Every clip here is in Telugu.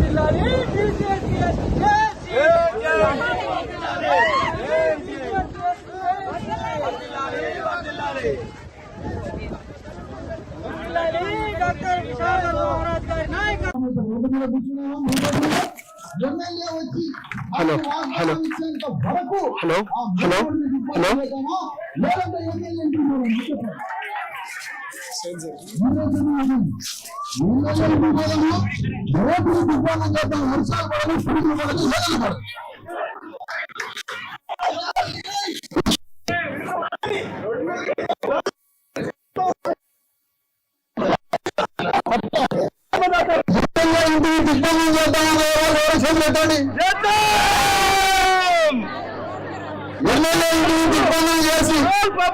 Hello hello hello hello hello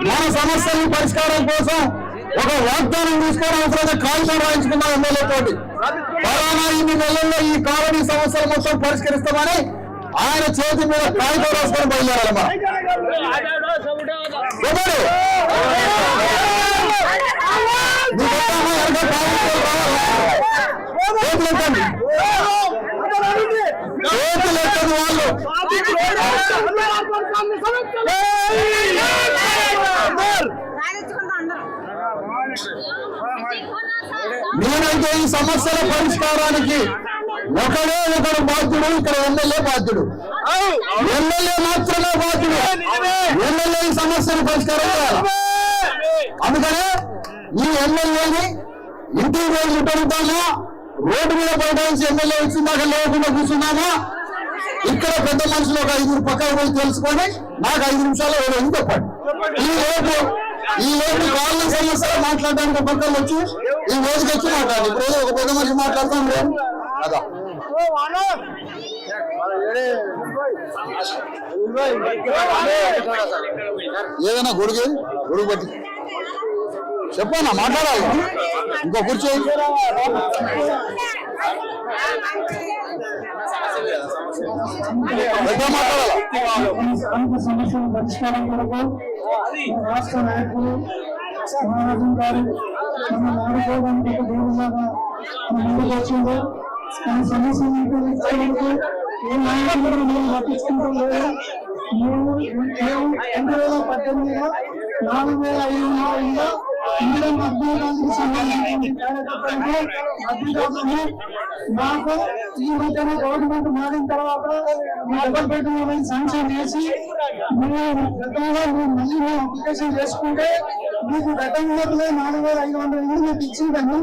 మన సమస్యల పరిష్కారం కోసం ఒక వాగ్దానం తీసుకోవడం అవసరం కాగితం రాయించుకున్నాం ఎమ్మెల్యే తోటి ఫలానా ఇన్ని నెలల్లో ఈ కాలనీ సమస్యలు మొత్తం పరిష్కరిస్తామని ఆయన చేతి మీద కాగితం రాసుకొని బయలుదేరాలమ్మా నేనైతే ఈ సమస్యల పరిష్కారానికి ఒకడే ఒకడు బాధ్యుడు. ఇక్కడ ఎమ్మెల్యే బాధ్యుడు, ఎమ్మెల్యే మాత్రమే బాధ్యుడు. ఎమ్మెల్యే ఈ సమస్యను పరిష్కారం చేయాలి. అందుకనే ఈ ఎమ్మెల్యేని ఇంటికి పోయి ముట్టడుతామా, రోడ్డు మీద బయటాల్సి ఎమ్మెల్యే వచ్చిందాక లేకుండా కూర్చున్నామా, ఇక్కడ పెద్ద మనుషులు ఒక 5 పక్కన పోయి తెలుసుకొని నాకు 5 నిమిషాలు ఏదో చెప్పండి. ఈ లోపు కాలనీ సమస్యలు మాట్లాడడానికి పక్కన వచ్చి ఈ రోజుకి వచ్చి మాట్లాడాలి. ఇప్పుడు ఒక పెద్ద మనిషి మాట్లాడతాం లేదు అదా. ఏదైనా గొడుగు బట్టి చెప్పన్నా మాట్లాడాలి. ఇంకో కూర్చో సమస్యల పరిష్కారం కొరకు రాష్ట్ర నాయకులు సమాజం గారు మనం ఆడుకోవడానికి ఒక దేవులాగా ముందుకు వచ్చిందో మన సమస్యలకు ఏ నాయకులు మేము పట్టించుకుంటాం లేదు. మేము 2018లో 4500 ఇందులో అభ్యర్థులకు సంబంధించిన కార్యకర్తలకు అభ్యర్థులను మాకు ఈ మధ్యన గవర్నమెంట్ మారిన తర్వాత డబుల్ బెడ్రూమ్ శాంక్షన్ చేసి మేము గతంలో మళ్ళీ అప్లికేషన్ చేసుకుంటే మీకు గతంలో 4500 ఇల్లు మీకు ఇచ్చిందని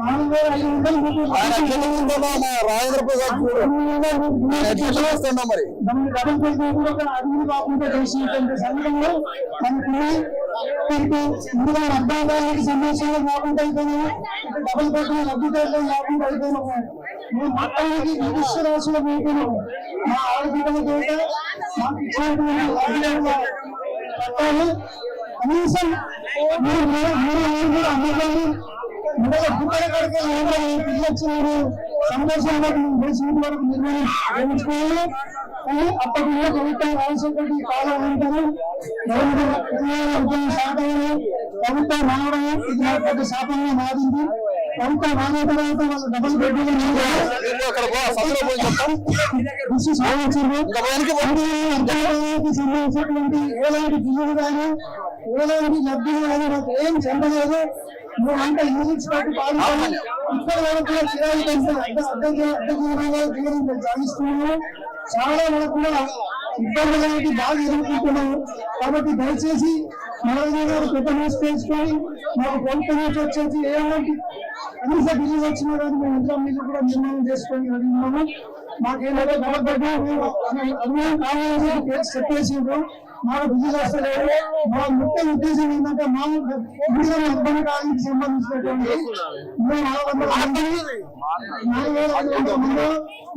4500 మీకు డబుల్ బెడ్రూమ్ కూడా అడుగులు కాకుండా చేసినటువంటి సమయంలో మనకి ముందుగా అబ్బాయికి సమస్యలు కాకుండా అయిపోయినాయి, డబుల్ బెడ్రూమ్ అభ్యుదయం కాకుండా అయిపోయినాము. మేము మొత్తానికి నిర్దిష్ట రాశులు అయిపోయినాము. మా ఆడపిల్లల చేత మాకు ఇచ్చినటువంటి పట్టాలు కనీసం అమ్ముకొని పుట్టల కడితే పిల్లలు వచ్చినారు సంతోషంగా వరకు నిర్వహించుకోవాలి. కానీ అప్పటిలో ప్రభుత్వం రాజశేఖర కాలం ఉంటారు ప్రభుత్వం రావడం ఇది నాకు పెద్ద శాపంగా మారింది. ప్రభుత్వం రావడం తర్వాత వాళ్ళు డబుల్ బెడ్రూమ్ సంబంధించినటువంటి ఏలాంటి బిల్లులు కానీ ఏలాంటి లబ్ధులు కానీ నాకు ఏం చెందలేదు. మేమంతా యూనిట్స్ పెట్టి పాల్గొని ఇప్పటి వరకు కూడా కిరాయి అడ్డం సాగిస్తున్నాము. చాలా వరకు కూడా ఇబ్బందులు అనేది బాగా ఎదుర్కొంటున్నాము. కాబట్టి దయచేసి నారాయణ గారు పెద్ద మనసు తెలుసుకొని మాకు ప్రభుత్వం నుంచి వచ్చేసి ఏలాంటి కనీస బిల్లులు వచ్చినా కానీ మేము ఇంట్లో మీద కూడా నిర్మాణం చేసుకొని అడిగినాము. మాకేంటంటే అభిమానం కావాలని చెప్పేసిండ్రు. మాకు బిల్లులు వస్తలేదు. మా ముఖ్య ఉద్దేశం ఏంటంటే మా అర్థం కాలానికి సంబంధించినటువంటి 4,500 మంది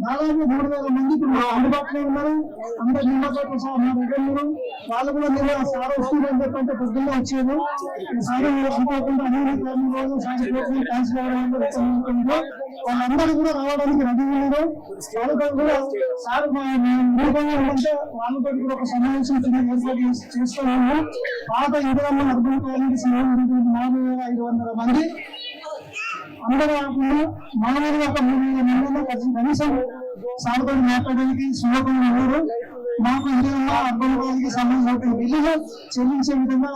దాదాపు 3,000 మంది అందుబాటులో ఉన్నారు. అందరు నిమ్మకాయలు సహా మా దగ్గర ఉన్నారు. వాళ్ళు కూడా నేను సార్ వస్తుందని చెప్పంటే పొద్దున్న వచ్చాను. సార్ అనుకోకుండా వాళ్ళందరూ కూడా రావడానికి రెడీ ఉన్నారు. వాళ్ళతో కూడా సార్ రూపంగా ఉంటే వాళ్ళతో కూడా ఒక సమావేశం ఏర్పాటు చేస్తున్నాము. పాత ఇందిరమ్మ అర్థం కాలానికి సంబంధించినటువంటి 4,500 మంది అందరూ కాకుండా మామూలుగా ఒక 3 కనీసం సాగుతో మాట్లాడడానికి సులభంగా ఉన్నారు. మాకు ఇంకేమన్నా అర్బన్ సంబంధించిన బిల్లులు చెల్లించే విధంగా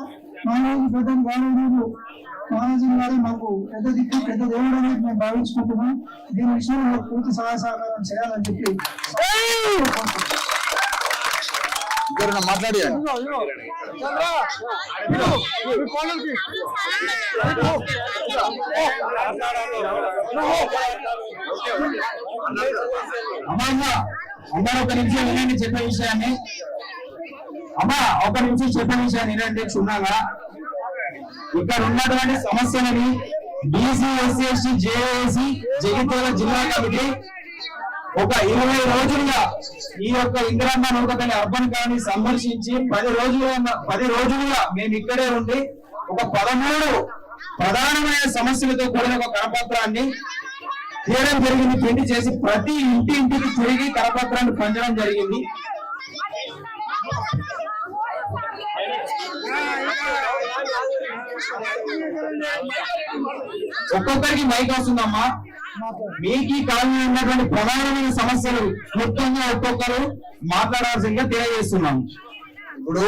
మానవ పెద్ద గౌరవనీయులు మహారాజు గారు మాకు పెద్ద దిక్కు పెద్ద దేవుడు అని మేము భావించుకుంటున్నాం. దీని విషయంలో పూర్తి సహాయ సహకారం చేయాలని చెప్పి మాట్లాడి అందరూ ఒక నిమిషం వినండి చెప్పే విషయాన్ని. అమ్మా ఒక నిమిషం చెప్పే విషయాన్ని వినండి క్షుణ్ణంగా. ఇక్కడ ఉన్నటువంటి సమస్యలని BC SC ST JAC Jagtial జిల్లా కమిటీ ఒక 20 రోజులుగా ఈ యొక్క ఇందిరమ్మ నౌకని అర్బన్ కాలనీ సందర్శించి 10 రోజులుగా మేము ఇక్కడే ఉండి ఒక 13 ప్రధానమైన సమస్యలతో కూడిన ఒక కరపత్రాన్ని తీయడం జరిగింది. ప్రింట్ చేసి ప్రతి ఇంటికి తిరిగి కరపత్రాన్ని పంచడం జరిగింది. ఒక్కొక్కరికి మైక్ వస్తుందమ్మా. మీకు ఈ కాలంలో ఉన్నటువంటి ప్రధానమైన సమస్యలు మొత్తంగా ఒక్కొక్కరు మాట్లాడాల్సిందిగా తెలియజేస్తున్నాం. ఇప్పుడు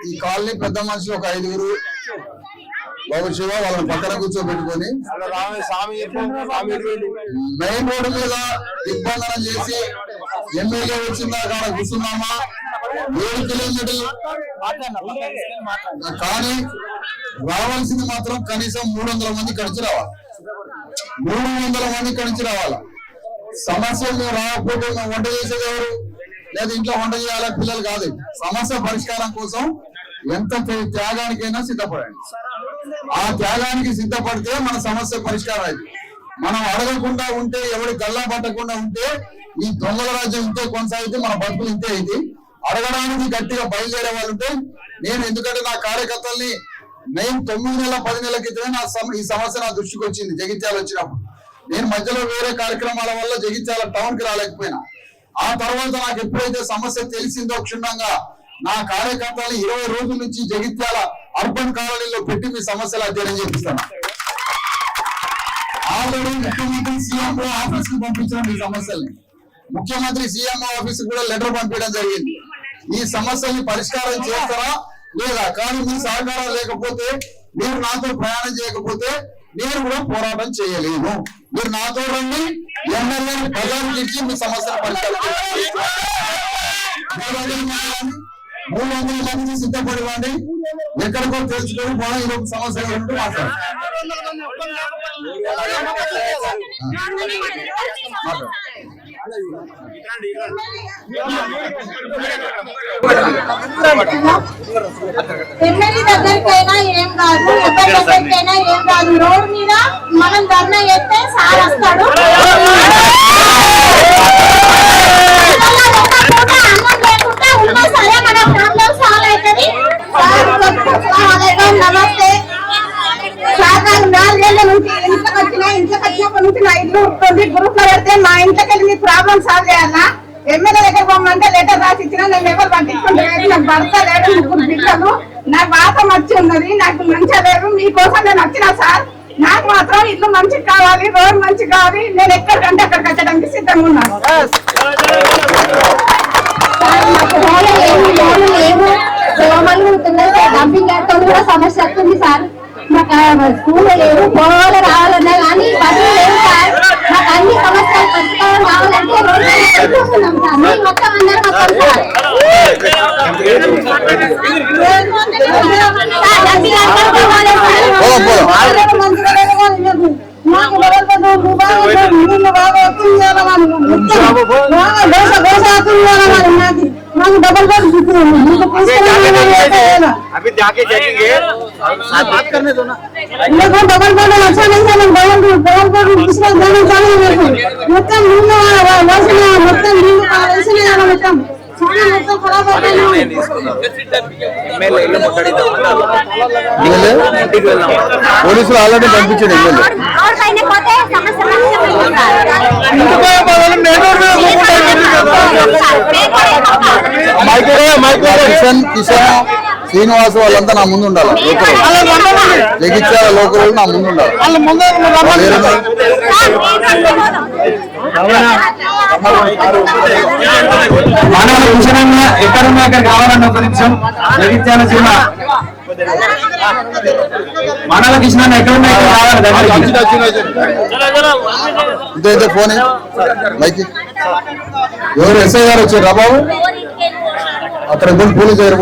ఈ కాలనీ పెద్ద మనుషులు ఒక 5గురు బాబు శివ వాళ్ళని పక్కన కూర్చోబెట్టుకొని మెయిన్ రోడ్డు మీద దిగ్బంధనం చేసి ఎమ్మెల్యే వచ్చిందా కాడ కూర్చున్నామా 7 కిలోమీటర్లు కానీ రావాల్సింది మాత్రం కనీసం 300 మంది కలిసి రావాలి. 300 మంది కలిసి రావాలి. సమస్యలు రాకపోతే వంట చేసేది ఎవరు? లేదా ఇంట్లో వంట చేయాలి పిల్లలు కాదు. సమస్య పరిష్కారం కోసం ఎంత త్యాగానికైనా సిద్ధపడండి. ఆ త్యాగానికి సిద్ధపడితే మన సమస్య పరిష్కారం అయింది. మనం అడగకుండా ఉంటే ఎవరి గల్లా పట్టకుండా ఉంటే ఈ దొంగల రాజ్యం ఇంతే కొనసాగితే మన బతుకులు ఇంతే అయింది. అడగడానికి గట్టిగా బయలుదేరే వాళ్ళు ఉంటే నేను ఎందుకంటే నా కార్యకర్తల్ని నేను 9 నెలల 10 నెలల క్రితమే ఈ సమస్య నా దృష్టికి వచ్చింది. జగిత్యాల వచ్చినప్పుడు నేను మధ్యలో వేరే కార్యక్రమాల వల్ల జగిత్యాల టౌన్ కి రాలేకపోయినా ఆ తర్వాత నాకు ఎప్పుడైతే సమస్య తెలిసిందో క్షుణ్ణంగా నా కార్యకర్తలు 20 రోజుల నుంచి జగిత్యాల అర్బన్ కాలనీలో పెట్టి మీ సమస్యలు అధ్యయనం చేపిస్తాను. ఆల్రెడీ ముఖ్యమంత్రి సీఎంఓ ఆఫీస్ కి పంపించడం ఈ సమస్యల్ని ముఖ్యమంత్రి సీఎంఓ ఆఫీస్ కూడా లెటర్ పంపించడం జరిగింది. ఈ సమస్యల్ని పరిష్కారం చేస్తారా లేదా? కానీ మీ సహకారం లేకపోతే మీరు నాతో ప్రయాణం చేయకపోతే నేను కూడా పోరాటం చేయలేను. మీరు నాతో రండి, ఎమ్మెల్యేని బజార్కి ఇచ్చి మీ సమస్యను పరిష్కారం 300 మంది సిద్ధపడి వాడి ఎక్కడికో తెలుసుకొని పోవడం ఈరోజు సమస్య ఉంటూ మాట్లాడు. ఎమ్మెల్యే దగ్గరికైనా ఏం కాదు, ఎవరి దగ్గరికైనా ఏం కాదు. రోడ్ మీద మనం ధర్నా చేస్తే సార్ వస్తాడు. అన్నం లేకుండా ఉన్నా సరే మన ప్రాబ్లం సాల్వ్ అవుతుంది. నమస్తే సార్, నాకు 4 ఏళ్ల నుంచి ఇంట్లోకి వచ్చినప్పటి నుంచి నా ఇల్లు గ్రూప్ లో పెడితే మా ఇంట్లోకి వెళ్ళి మీ ప్రాబ్లం సాల్వ్ చేయాలా? ఎమ్మెల్యే దగ్గర పోమంటే లెటర్ రాసి ఇచ్చినా నేను ఎవరు పట్టించుకుంటలేదు. నాకు భర్త లేడు, 3 బిడ్డలు, నాకు వాతం వచ్చి ఉన్నది, నాకు మంచిగా లేదు. మీకోసం నేను వచ్చినా సార్. నాకు మాత్రం ఇల్లు మంచిగా కావాలి, రోడ్ మంచి కావాలి. నేను ఎక్కడికంటే అక్కడికి వచ్చడానికి సిద్ధంగా ఉన్నాను. దోమలు ఉంటున్నాయి, డంపింగ్ యార్డ్తో కూడా సమస్య వస్తుంది సార్. మాకు స్కూల్ లేవు, పోవాలి రావాలన్నా కానీ బస్సులు లేవు సార్. మాకు అన్ని సమస్యలు పరిష్కారం కావాలంటే రోడ్డు సార్. మీ మొత్తం అందరం వస్తాం సార్. మాకు మాకు डबल बेड अभी जाके चेकिंगे बात करने दो ना. देखो डबल बेड अच्छा नहीं है. डबल बेड दूसरा देना चाहिए. మొత్తం నీళ్ళు వాసన మొత్తం నీళ్ళు వాసన అలా మొత్తం చాలా మొత్తం ఖరాబ్ అయిపోయింది. ఎమ్మెల్యే మాట్లాడిద్దాం. పోలీసులు ఆల్రెడీ పంపించారు. और పైన పోతే సమస్య శ్రీనివాస్ వాళ్ళంతా నా ముందు ఉండాలి. జగిత్యాల లోకల్ నా ముందు ఉండాలి. మానవ విషయంగా ఎక్కడున్నా ఇక్కడ కావాలన్న ఒక నిమిషం. జగిత్యాల జిల్లా మానవ కృష్ణ ఎక్కడున్నా ఇక్కడ కావాలి. ఇదే ఫోన్ మైకి ఎవరు ఎస్ఐ గారు వచ్చారు రా బాబు, అక్కడ ఇద్దరు పోలీసు గారు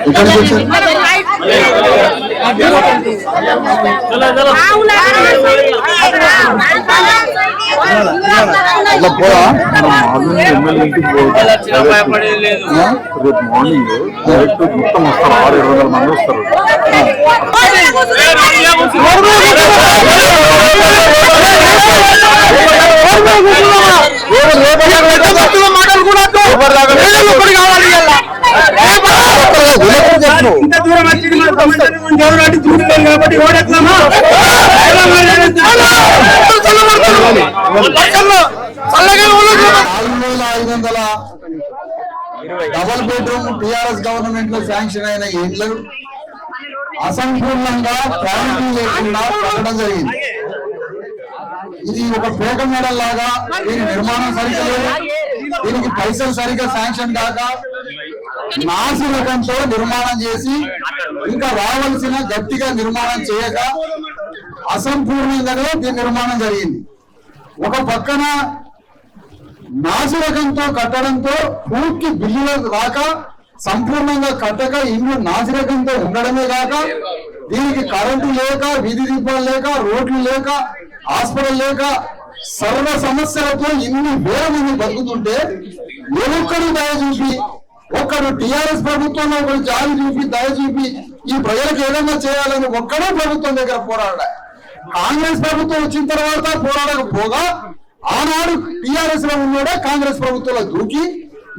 ఇక్కడ నుంచి వచ్చారు. అట్లా పోరా ఎమ్మెల్యే ఇంటికి రేపు మార్నింగ్ డైరెక్ట్ మొత్తం వస్తారు. 600-700 మంది వస్తారు. ఇంత దూరం కాబట్టి ఓడెత్తామా డబల్ బెడ్రూమ్ టిఆర్ఎస్ గవర్నమెంట్ లో శాంక్షన్ అయిన ఇండ్లు అసంపూర్ణంగా క్వాలిటీ లేకుండా కట్టడం జరిగింది. ఇది ఒక పేక మేడల్ లాగా దీని నిర్మాణం సరిగ్గా లేదు, దీనికి పైసలు సరిగ్గా శాంక్షన్ కాక నాసి రకంతో నిర్మాణం చేసి ఇంకా రావాల్సిన గట్టిగా నిర్మాణం చేయక అసంపూర్ణంగానే దీని నిర్మాణం జరిగింది. ఒక పక్కన నాసి రకంతో కట్టడంతో పూర్తి బిల్లులు రాక సంపూర్ణంగా కట్టక ఇల్లు నాసి రకంతో ఉండడమే కాక దీనికి కరెంటు లేక, వీధి దీపాలు లేక, రోడ్లు లేక, హాస్పిటల్ లేక సర్వ సమస్యలతో ఇన్ని వేల మంది బతుకుతుంటే ఒక్కరు దయ చూపి, ఒక్కరు టిఆర్ఎస్ ప్రభుత్వంలో ఒకరు జాలి చూపి దయ చూపి ఈ ప్రజలకు ఏదైనా చేయాలని ఒక్కడే ప్రభుత్వం దగ్గర పోరాడ. కాంగ్రెస్ ప్రభుత్వం వచ్చిన తర్వాత పోరాడకపోగా ఆనాడు టిఆర్ఎస్ లో ఉన్నాడే కాంగ్రెస్ ప్రభుత్వంలో దూకి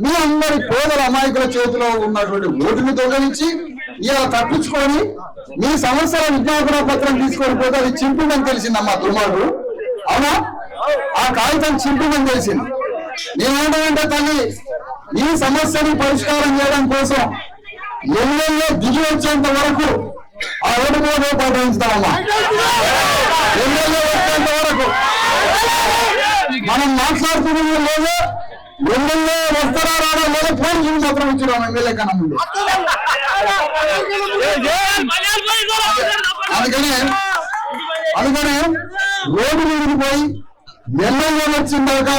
మీ అందరి పేదల అమాయకుల చేతిలో ఉన్నటువంటి ఓటుని దొంగలించి ఇలా తప్పించుకొని మీ సమస్యల విజ్ఞాపన పత్రం తీసుకొని పోతే అది చింపిందని తెలిసిందమ్మా దుర్మార్గుడు. అవునా? ఆ కాగితం చింపిందని తెలిసింది. నేనేంటంటే తల్లి ఈ సమస్యని పరిష్కారం చేయడం కోసం ఎమ్మెల్యే దిగి వచ్చేంత వరకు ఆ ఓటు మీద పాటిస్తామమ్మా. ఎమ్మెల్యే వచ్చేంత వరకు మనం మాట్లాడుతున్నది లేదు, ఎమ్మెల్యే వస్తారా రావడం లేదు, పోలీసులు మాత్రం వచ్చినాం ఎమ్మెల్యే కన్నా ముందు. అందుకని రోడ్డు మీదకి పోయి ఎమ్మెల్యే వచ్చిందాక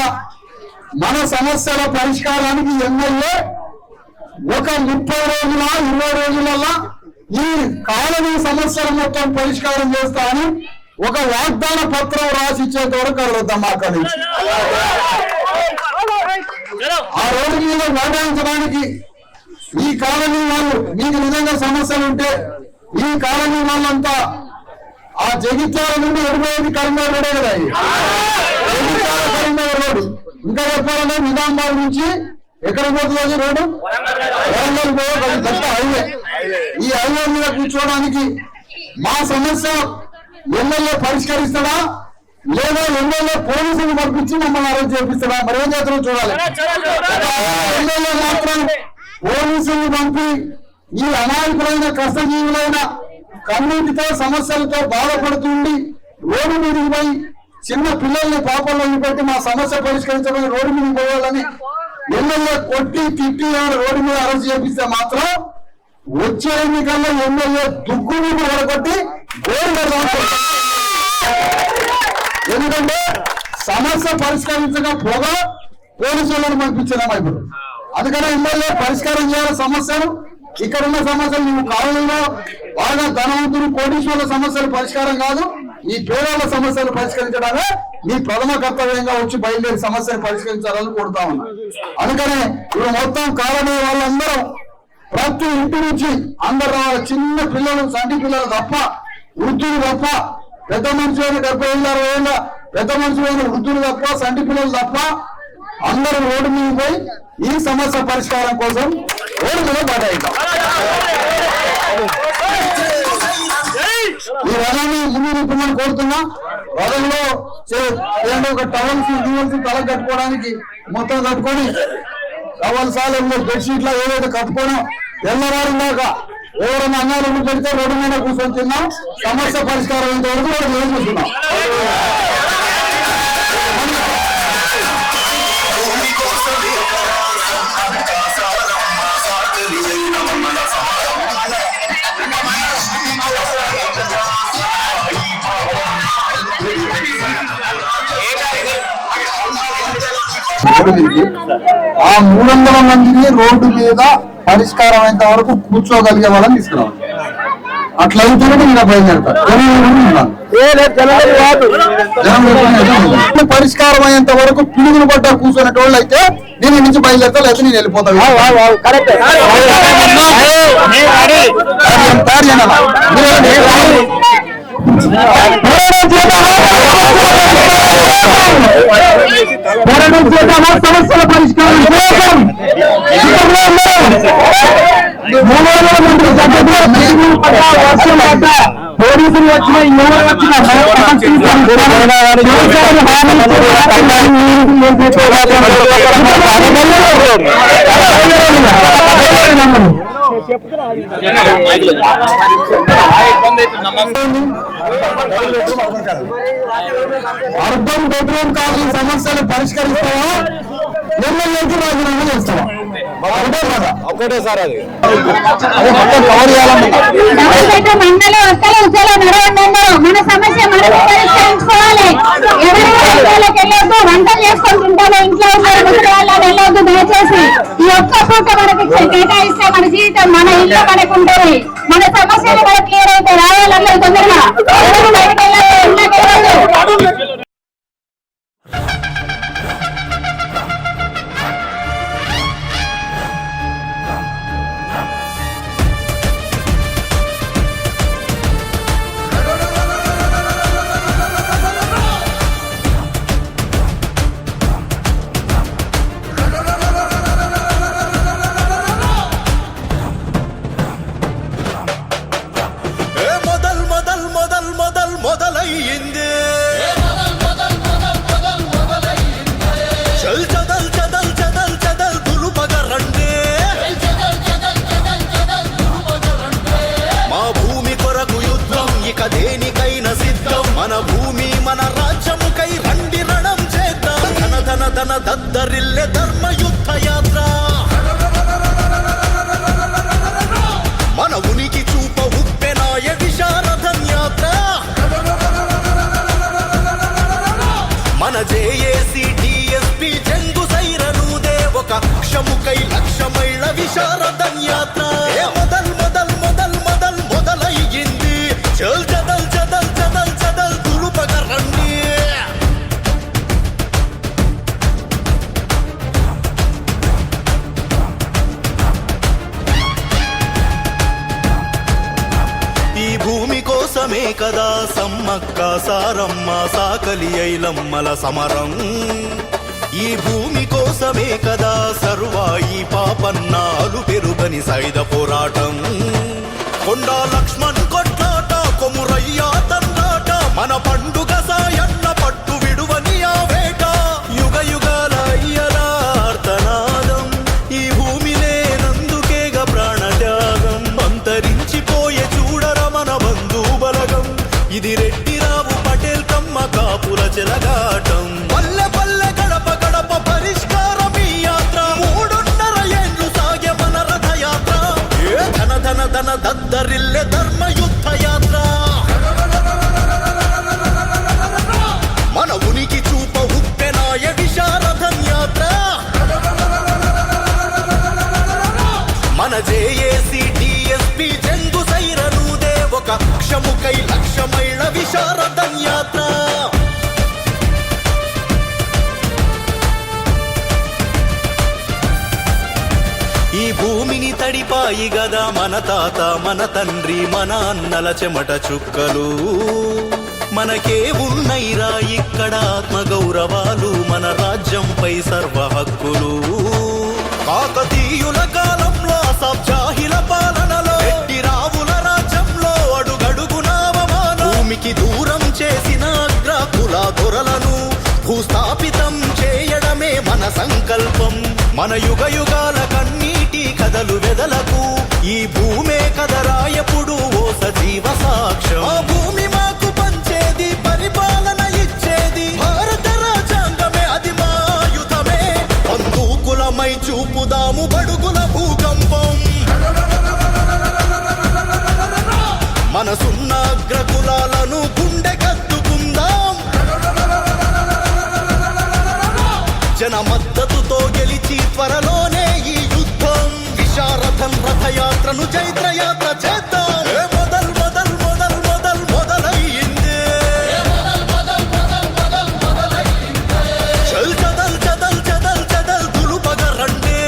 మన సమస్యల పరిష్కారానికి ఎమ్మెల్యే ఒక 30 రోజుల 20 రోజులలో ఈ కాలనీ సమస్యల మొత్తం పరిష్కారం చేస్తా అని ఒక వాగ్దాన పత్రం రాసి ఇచ్చేంత వరకు కలుగుతాం అక్కడి నుంచి. ఆ రోడ్డు మీద ఓటాయించడానికి ఈ కాలనీ వాళ్ళు మీకు నిజంగా సమస్యలు ఉంటే ఈ కాలనీ వాళ్ళంతా ఆ జగిత్యాల నుండి ఎడిపోయేది కరీంనగర్ రోడే కదా. జగిత్యాల కరీంనగర్ రోడ్డు ఇంకా చెప్పాలంటే నిజామాబాద్ నుంచి ఎక్కడ పోతుంది రోడ్డు? వరంగల్ పోయే పెద్ద హైవే. ఈ హైవే మీద కూర్చోవడానికి మా సమస్య ఎమ్మెల్యే పరిష్కరిస్తాడా లేదా ఎమ్మెల్యే పోలీసులు పంపించి మమ్మల్ని అరెస్ట్ చేపిస్తాడా? మరి ఏం చేస్తారో చూడాలి. ఎమ్మెల్యే మాత్రం పోలీసులు పంపి ఈ అమాయకులైన కష్టజీవులైన కన్నీటితో సమస్యలతో బాధపడుతుండి రోడ్డు మీదకి పోయి చిన్న పిల్లల్ని పాపంలో పెట్టి మా సమస్య పరిష్కరించమని రోడ్డు మీదకి పోవాలని ఎమ్మెల్యే కొట్టి తిట్టి రోడ్డు మీద అరెస్ట్ చేపిస్తే మాత్రం వచ్చే ఎన్నికల్లో ఎమ్మెల్యే దుగ్గు మీద ఓడగొట్టి ఎందుకంటే సమస్య పరిష్కరించకపోగా పోలీసులను పంపించినామా ఇప్పుడు. అందుకనే ఎమ్మెల్యే పరిష్కారం చేయాలి సమస్యలు. ఇక్కడ ఉన్న సమస్యలు నువ్వు కాలంలో బాగా ధనవంతులు కోటీశ్వరుల సమస్యలు పరిష్కారం కాదు, ఈ పేదల సమస్యలు పరిష్కరించడమే మీ ప్రథమ కర్తవ్యంగా వచ్చి బయలుదేరి సమస్యను పరిష్కరించాలని కోరుతా ఉన్నా. అందుకనే ఇప్పుడు మొత్తం కాలనీ వాళ్ళందరూ ప్రతి ఇంటి నుంచి అందరూ చిన్న పిల్లలు, సంటి పిల్లలు తప్ప, వృద్ధులు తప్ప, పెద్ద మనుషులు 70-60 ఏళ్ళ పెద్ద మనుషులైన వృద్ధులు తప్ప, సంటి పిల్లలు తప్ప అందరూ రోడ్డు మీద పోయి ఈ సమస్య పరిష్కారం కోసం రోడ్డు మీద పడాయిద్దాం. ఈ రథాన్ని ముందు నింపమని కోరుతున్నా. రథంలో ఒక టవల్స్ తల కట్టుకోవడానికి మొత్తం కట్టుకొని కవలసాలలో బెడ్షీట్లో ఏదైతే కప్పుకోనో తెల్లవారు దాకా ఎవరైనా అన్నాలు పెడితే రోడ్డు మీద కూర్చొని తిన్నాం. సమస్య పరిష్కారం అయ్యేంత వరకు వాళ్ళు ఏం చూస్తున్నాం. ఆ 300 మందిని రోడ్డు మీద పరిష్కారం అయ్యేంత వరకు కూర్చోగలిగే వాళ్ళని తీసుకురావాలి. అట్లయితేనే ఇంకా బయలుదేరుతారు. పరిష్కారం అయ్యేంత వరకు పిడుగులు పడ్డ కూర్చునే వాళ్ళు అయితే నేను నుంచి బయలుదేరుతా, లేకపోతే నేను వెళ్ళిపోతాను. సమస్యల పరిష్కారం కోసం పోలీసులు వచ్చిన ఎవరు వచ్చినా అర్బన్ బెడ్రూమ్ కాలనీ సమస్యలు పరిష్కరిస్తావా, ఎమ్మెల్యేకి రాజీనామా చేస్తావా? ఒకటే సార్ అది మన సమస్య మనం పరిష్కరించుకోవాలి. ఎవరైనా వంటలు చేసుకొని తింటామో ఇంట్లో వెళ్ళొద్దు. దయచేసి ఈ ఒక్క పూట మనకి కేటాయిస్తే మన జీవితం మన ఇల్లు మనకు ఉంటుంది. మన సమస్యలు మనకు క్లియర్ అయితే రావాలన్నా తొందరగా బయటకు వెళ్ళాలి. మన భూమి మన రాజ్యముకై రండి రణం చేద్దాం. ధన ధన ధన దద్దరిల్లె ధర్మయుద్ధ యాత్ర. మన ఉనికి చూప ఉప్పెనాయ విశారథం యాత్ర. మన జేఏసీ డిఎస్పీ జంగు సైరనుదే ఒక క్షముకై లక్షమైళ్ళ విశారథం యాత్ర. మొదల్ మొదల్ మొదల్ మొదల్ మొదలయ్యింది. చల్ చదల్ చదల్ చదల్ చదల్ దులుపగ రండి. ఈ భూమి కోసమే కదా సమ్మక్క సారమ్మ సాకలి ఐలమ్మల సమరం. ఈ భూమి కోసమే కదా సర్వాయి పాపన్నాలు పెరుగని సైద పోరాటం. కొండా లక్ష్మణ్ కొట్లాట కొమురయ్య తండాట. మన పండుగ సాయన్న పట్టు విడువని ఆ వేట. యుగ యుగాల అయ్యలార్తనాదం. ఈ భూమి లేనందుకేగ ప్రాణత్యాగం. అంతరించిపోయే చూడర మన బంధు బలగం. ఇది రెడ్డిరావు పటేల్ కమ్మ కాపుల చెలగాటం. పల్లె పల్లె గడప గడప పరిష్కారం ఈ యాత్ర. 3.5 ఏండ్లు సాగే మన రథయాత్ర. ధన ధన ధన దద్దరిల్లె ధర్మయుద్ధ యాత్ర. మన ఉనికి చూప ఉప్పెనాయ విశారథం యాత్ర. మన జేఏసీ డిఎస్పీ జంగు సైరనుదే ఒక క్షముకై లక్షమైళ్ళ విశారథం యాత్ర. ఈ భూమిని తడిపాయి గదా మన తాత మన తండ్రి మన అన్నల చెమట చుక్కలు. మనకే ఉన్నైరా ఇక్కడ ఆత్మగౌరవాలు. మన రాజ్యంపై సర్వ హక్కులు. కాకతీయుల కాలంలో అసబ్జాహిల పాలనలో రెడ్డిరావుల రాజ్యంలో అడుగడుగునావమానం. భూమికి దూరం చేసిన అగ్రకుల దొరలను భూస్థాపితం చేయడమే మన సంకల్పం. మన యుగ యుగాల కన్నీటి కథలు వెదలకు ఈ భూమే కదరాయపుడు ఓ సజీవ సాక్ష్యం. ఆ భూమి మాకు పంచేది, పరిపాలన ఇచ్చేది భారత రాజ్యాంగమే, అది మా ఆయుధమే. బందూకులమై చూపుదాము బడుగుల భూకంపం. మనసున్న అగ్రకులాలను గుండె కత్తుకుందాం. జన మద్దతుతో గెలిచి త్వరలోనే ఈ యుద్ధం. విశారథం రథయాత్రను చైత్రయాత్ర చేద్దాం. మొదల్ మొదల్ మొదల్ మొదల్ మొదలయ్యింది. చల్ చదల్ చదల్ చదల్ చదల్ దులుపగ రండే.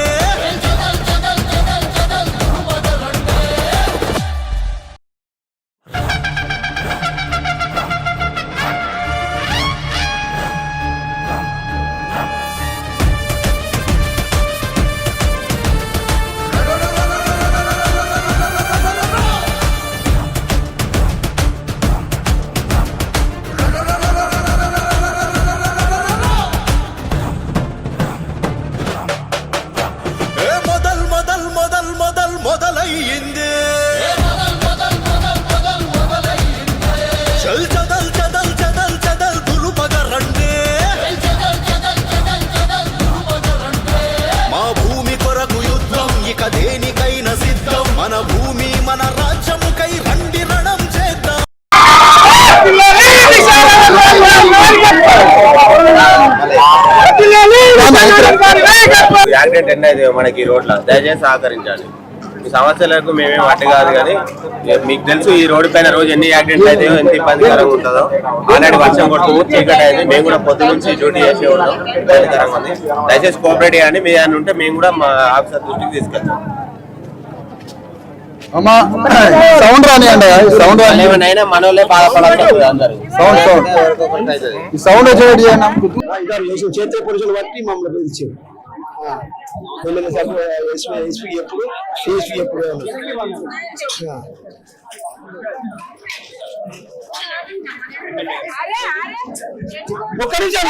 మొదల్ మొదల్ మొదల్ మొదల్ మొదలయ్యింది. చల్ చదల్ చదల్ చదల్ చదల్ దులుపగ రండే. మా భూమి కొరకు యుద్ధం, ఇక దేనికైనా సిద్ధం. మన భూమి మన రాజ్యముకై రండి రణం చేద్దాం. యాక్సిడెంట్ ఎన్నైతే మనకి రోడ్ల దయచేసి సహకరించాలి. ఈ సమస్యలకు మేమేం అట్టు కాదు, కానీ మీకు తెలుసు ఈ రోడ్డు పైన రోజు ఎన్ని యాక్సిడెంట్స్ అయితే ఎంత ఇబ్బందికరంగా ఉంటుందో. ఆల్రెడీ వర్షం కొడుతుంది, చీకటి అయితే మేము కూడా పొద్దు నుంచి డ్యూటీ చేసే ఉన్నాం. ఇబ్బందికరంగా ఉంది. దయచేసి కోఆపరేట్ చేయండి. మీ అని ఉంటే మేము కూడా మా ఆఫీసర్ దృష్టికి తీసుకెళ్తాం. అమ్మా సౌండ్ రానియండి, సౌండ్ ఏమైనా మనోళ్ళే బాధపడాలి అందరు. ఈ సౌండ్ వచ్చేది చేతి పురుషులు బట్టి మమ్మల్ని పిలిచారు. ఎమ్మెల్యే సార్ ఎస్పీ ఎప్పుడు సిఎస్పీ ఎప్పుడు ఒక్క నిమిషం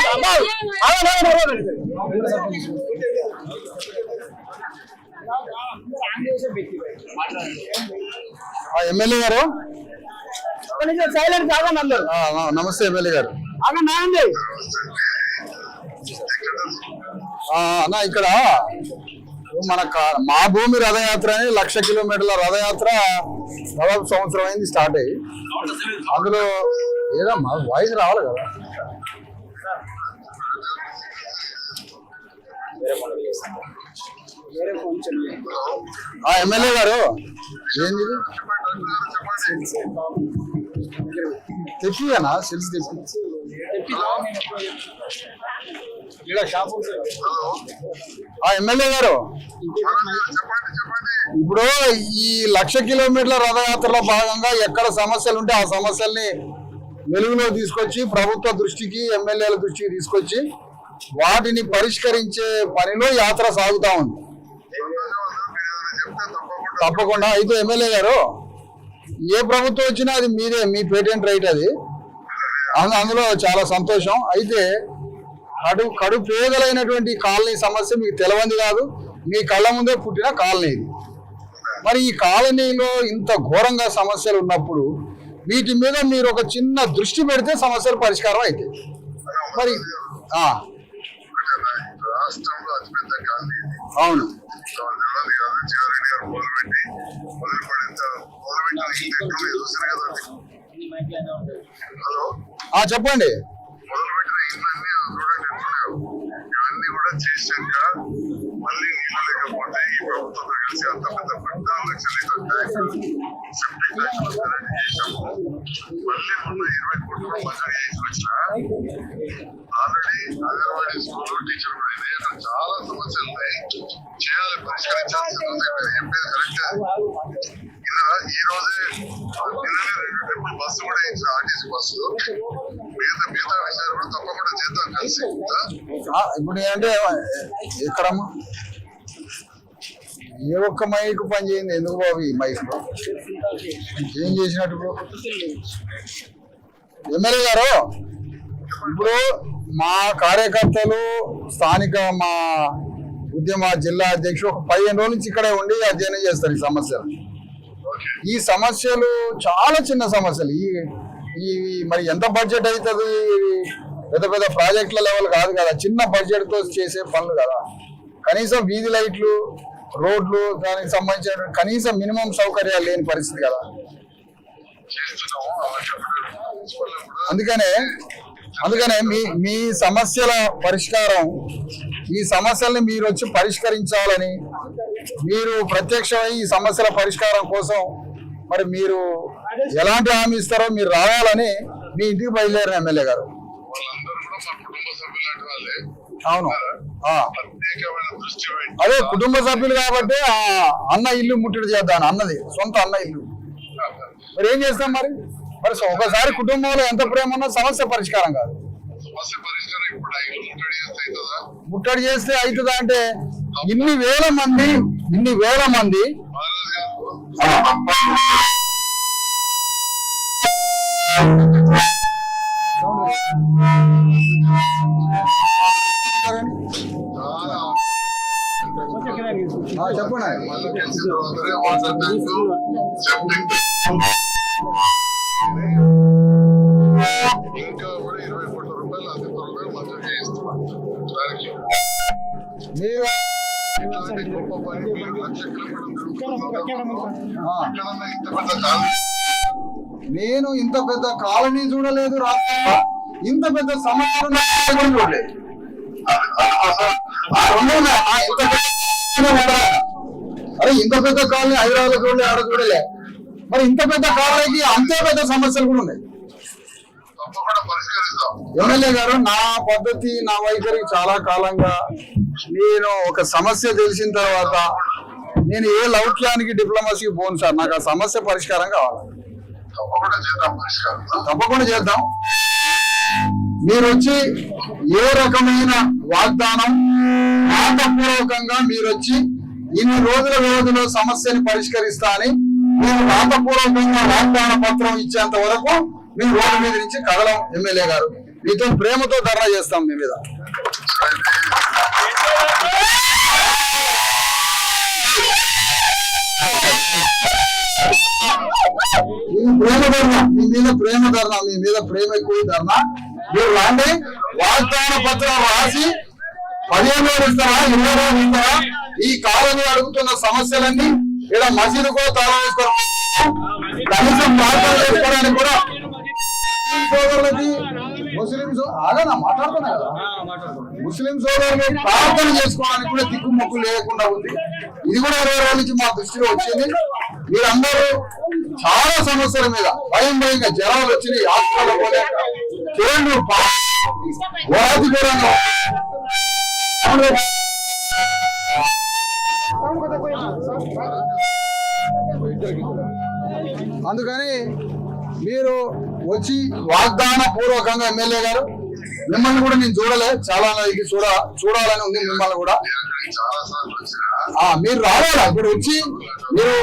ఎమ్మెల్యే గారు సైలెంట్ కాగా అందరు. నమస్తే ఎమ్మెల్యే గారు. నాండి అన్న ఇక్కడ మన మా భూమి రథయాత్ర అని 1,00,000 కిలోమీటర్ల రథయాత్ర దాదాపు సంవత్సరం అయింది స్టార్ట్ అయ్యి. అందులో ఏదమ్మా వాయిస్ రావాలి కదా. ఎమ్మెల్యే గారు ఏంది తెప్పియనా సెల్స్ తెప్పి ఎమ్మెల్యే గారు ఇప్పుడు ఈ 1,00,000 కిలోమీటర్ల రథయాత్రలో భాగంగా ఎక్కడ సమస్యలు ఉంటే ఆ సమస్యల్ని వెలుగులో తీసుకొచ్చి ప్రభుత్వ దృష్టికి ఎమ్మెల్యేల దృష్టికి తీసుకొచ్చి వాటిని పరిష్కరించే పనిలో యాత్ర సాగుతా ఉంది. తప్పకుండా. అయితే ఎమ్మెల్యే గారు ఏ ప్రభుత్వం వచ్చినా అది మీదే, మీ పేటెంట్ రైట్ అది. అందులో చాలా సంతోషం. అయితే కడు పేదలైనటువంటి కాలనీ సమస్య మీకు తెలవంది కాదు, మీ కళ్ళ ముందే పుట్టిన కాలనీ ఇది. మరి ఈ కాలనీలో ఇంత ఘోరంగా సమస్యలు ఉన్నప్పుడు వీటి మీద మీరు ఒక చిన్న దృష్టి పెడితే సమస్యలు పరిష్కారం అయితే. మరి రాష్ట్రంలో అతిపెద్ద కాలనీ అవును హలో చెప్పండి. మొదలుపెట్టిన ఇంట్లో అన్ని చూడండి ఇవన్నీ కూడా చేశాక మళ్ళీ నీళ్ళు లేకపోతే ఈ ప్రభుత్వంతో కలిసి అంత పెద్ద 14 లక్షల లీటర్ ట్యాంకులు సెప్టిక్ ట్యాంకులు కరెంట్ చేసాము. మళ్ళీ మొన్న 20 కోట్లు మంజూరు చేసి వచ్చిన ఆల్రెడీ అంగన్వాడీ స్కూల్ టీచర్ కూడా అయినాయి. అక్కడ చాలా సమస్యలు ఉన్నాయి, చేయాలి, పరిష్కరించాల్సింది ఉంది. మీరు చెప్పేది కరెక్ట్. ఈ రోజే నిన్ననే 2 ట్రిప్పులు బస్సు కూడా ఇచ్చిన ఆర్టీసీ బస్సు. మిగతా విషయాలు కూడా తప్పకుండా చేద్దాం కలిసి. ఇప్పుడు ఏంటంటే ఎక్కడమ్మా ఏ ఒక్క మైక్ పని చేయండి, ఎందుకు బాబు ఈ మైక్ ఏం చేసినట్టు ఎమ్మెల్యే గారు? ఇప్పుడు మా కార్యకర్తలు, స్థానిక మా ఉద్యమ జిల్లా అధ్యక్షుడు 15 రోజుల నుంచి ఇక్కడే ఉండి అధ్యయనం చేస్తారు ఈ సమస్యలు. ఈ సమస్యలు చాలా చిన్న సమస్యలు. ఈ మరి ఎంత బడ్జెట్ అవుతుంది, పెద్ద పెద్ద ప్రాజెక్టుల లెవెల్ కాదు కదా, చిన్న బడ్జెట్ తో చేసే పనులు కదా. కనీసం వీధి లైట్లు, రోడ్లు, దానికి సంబంధించిన కనీసం మినిమం సౌకర్యాలు లేని పరిస్థితి కదా. అందుకనే మీ సమస్యల పరిష్కారం, ఈ సమస్యల్ని మీరు వచ్చి పరిష్కరించాలని, మీరు ప్రత్యక్షమై ఈ సమస్యల పరిష్కారం కోసం మరి మీరు ఎలాంటి హామీ ఇస్తారో మీరు రావాలని మీ ఇంటికి బయలుదేరిన ఎమ్మెల్యే గారు. అవును, అదే కుటుంబ సభ్యులు కాబట్టి అన్న ఇల్లు ముట్టడి చేద్దాను అన్నది, సొంత అన్న ఇల్లు. మరి ఏం చేస్తాం మరి ఒకసారి కుటుంబంలో ఎంత ప్రేమ ఉన్నా సమస్య పరిష్కారం కాదు. ముట్టడి చేస్తే అవుతుందా అంటే ఇన్ని వేల మంది చెప్పండి. ఇంకా కూడా 20 కోట్ల రూపాయలు అతి త్వరగా మంజూరు చేయిస్తున్నాం. మీరు గొప్ప పని మీరు లక్ష కిలోమీటర్లు నేను ఇంత పెద్ద కాలనీ చూడలేదు, ఇంత పెద్ద సమస్యలు చూడలేదు. అరే ఇంత పెద్ద కాలనీ హైదరాబాద్ చూడలే, ఆడ చూడలే. మరి ఇంత పెద్ద కాలనీకి అంతే పెద్ద సమస్యలు కూడా ఉన్నాయి. ఎమ్మెల్యే గారు, నా పద్ధతి, నా వైఖరి చాలా కాలంగా నేను ఒక సమస్య తెలిసిన తర్వాత నేను ఏ లౌక్యానికి డిప్లొమసీకి పోను సార్. నాకు ఆ సమస్య పరిష్కారం కావాలి. తప్పకుండా చేద్దాం. మీరు వచ్చి ఏ రకమైన వాగ్దానం రాతపూర్వకంగా మీరు వచ్చి ఇన్ని రోజుల వ్యవధిలో సమస్యని పరిష్కరిస్తా అని మీరు రాతపూర్వకంగా వాగ్దాన పత్రం ఇచ్చేంత వరకు మీ రోడ్డు మీద నుంచి కదలం. ఎమ్మెల్యే గారు, మీతో ప్రేమతో ధర్నా చేస్తాం మీ మీద. మీ మీద ప్రేమ ఎక్కువ ధర్నా. మీరు రాండి, వాగ్దాన పత్రం రాసి 15 రోజులు ఇస్తారా, 20 రోజులు ఇస్తారా? ఈ కాలనీ అడుగుతున్న సమస్యలన్నీ ఇక్కడ మసీదుకో తాళం వేసుకో, కనీసం ప్రార్థన చేసుకోవడానికి కూడా సోదరులకి ముస్లిం మాట్లాడుతున్నా కదా, ముస్లిం సోదరులు ప్రార్థన చేసుకోవడానికి కూడా దిక్కు మొక్కు లేకుండా ఉంది. ఇది కూడా 20 రోజుల నుంచి మా దృష్టిలో వచ్చింది. మీరందరూ చాలా సమస్యల మీద భయంగా జనాలు వచ్చినాయి, హాస్పిటల్ పోలే చూడండి, వాది ఘోరంగా. అందుకని మీరు వచ్చి వాగ్దాన పూర్వకంగా, ఎమ్మెల్యే గారు మిమ్మల్ని కూడా నేను చూడలే, చాలా చూడాలని ఉంది మిమ్మల్ని కూడా. మీరు రావాలా? ఇప్పుడు వచ్చి మీరు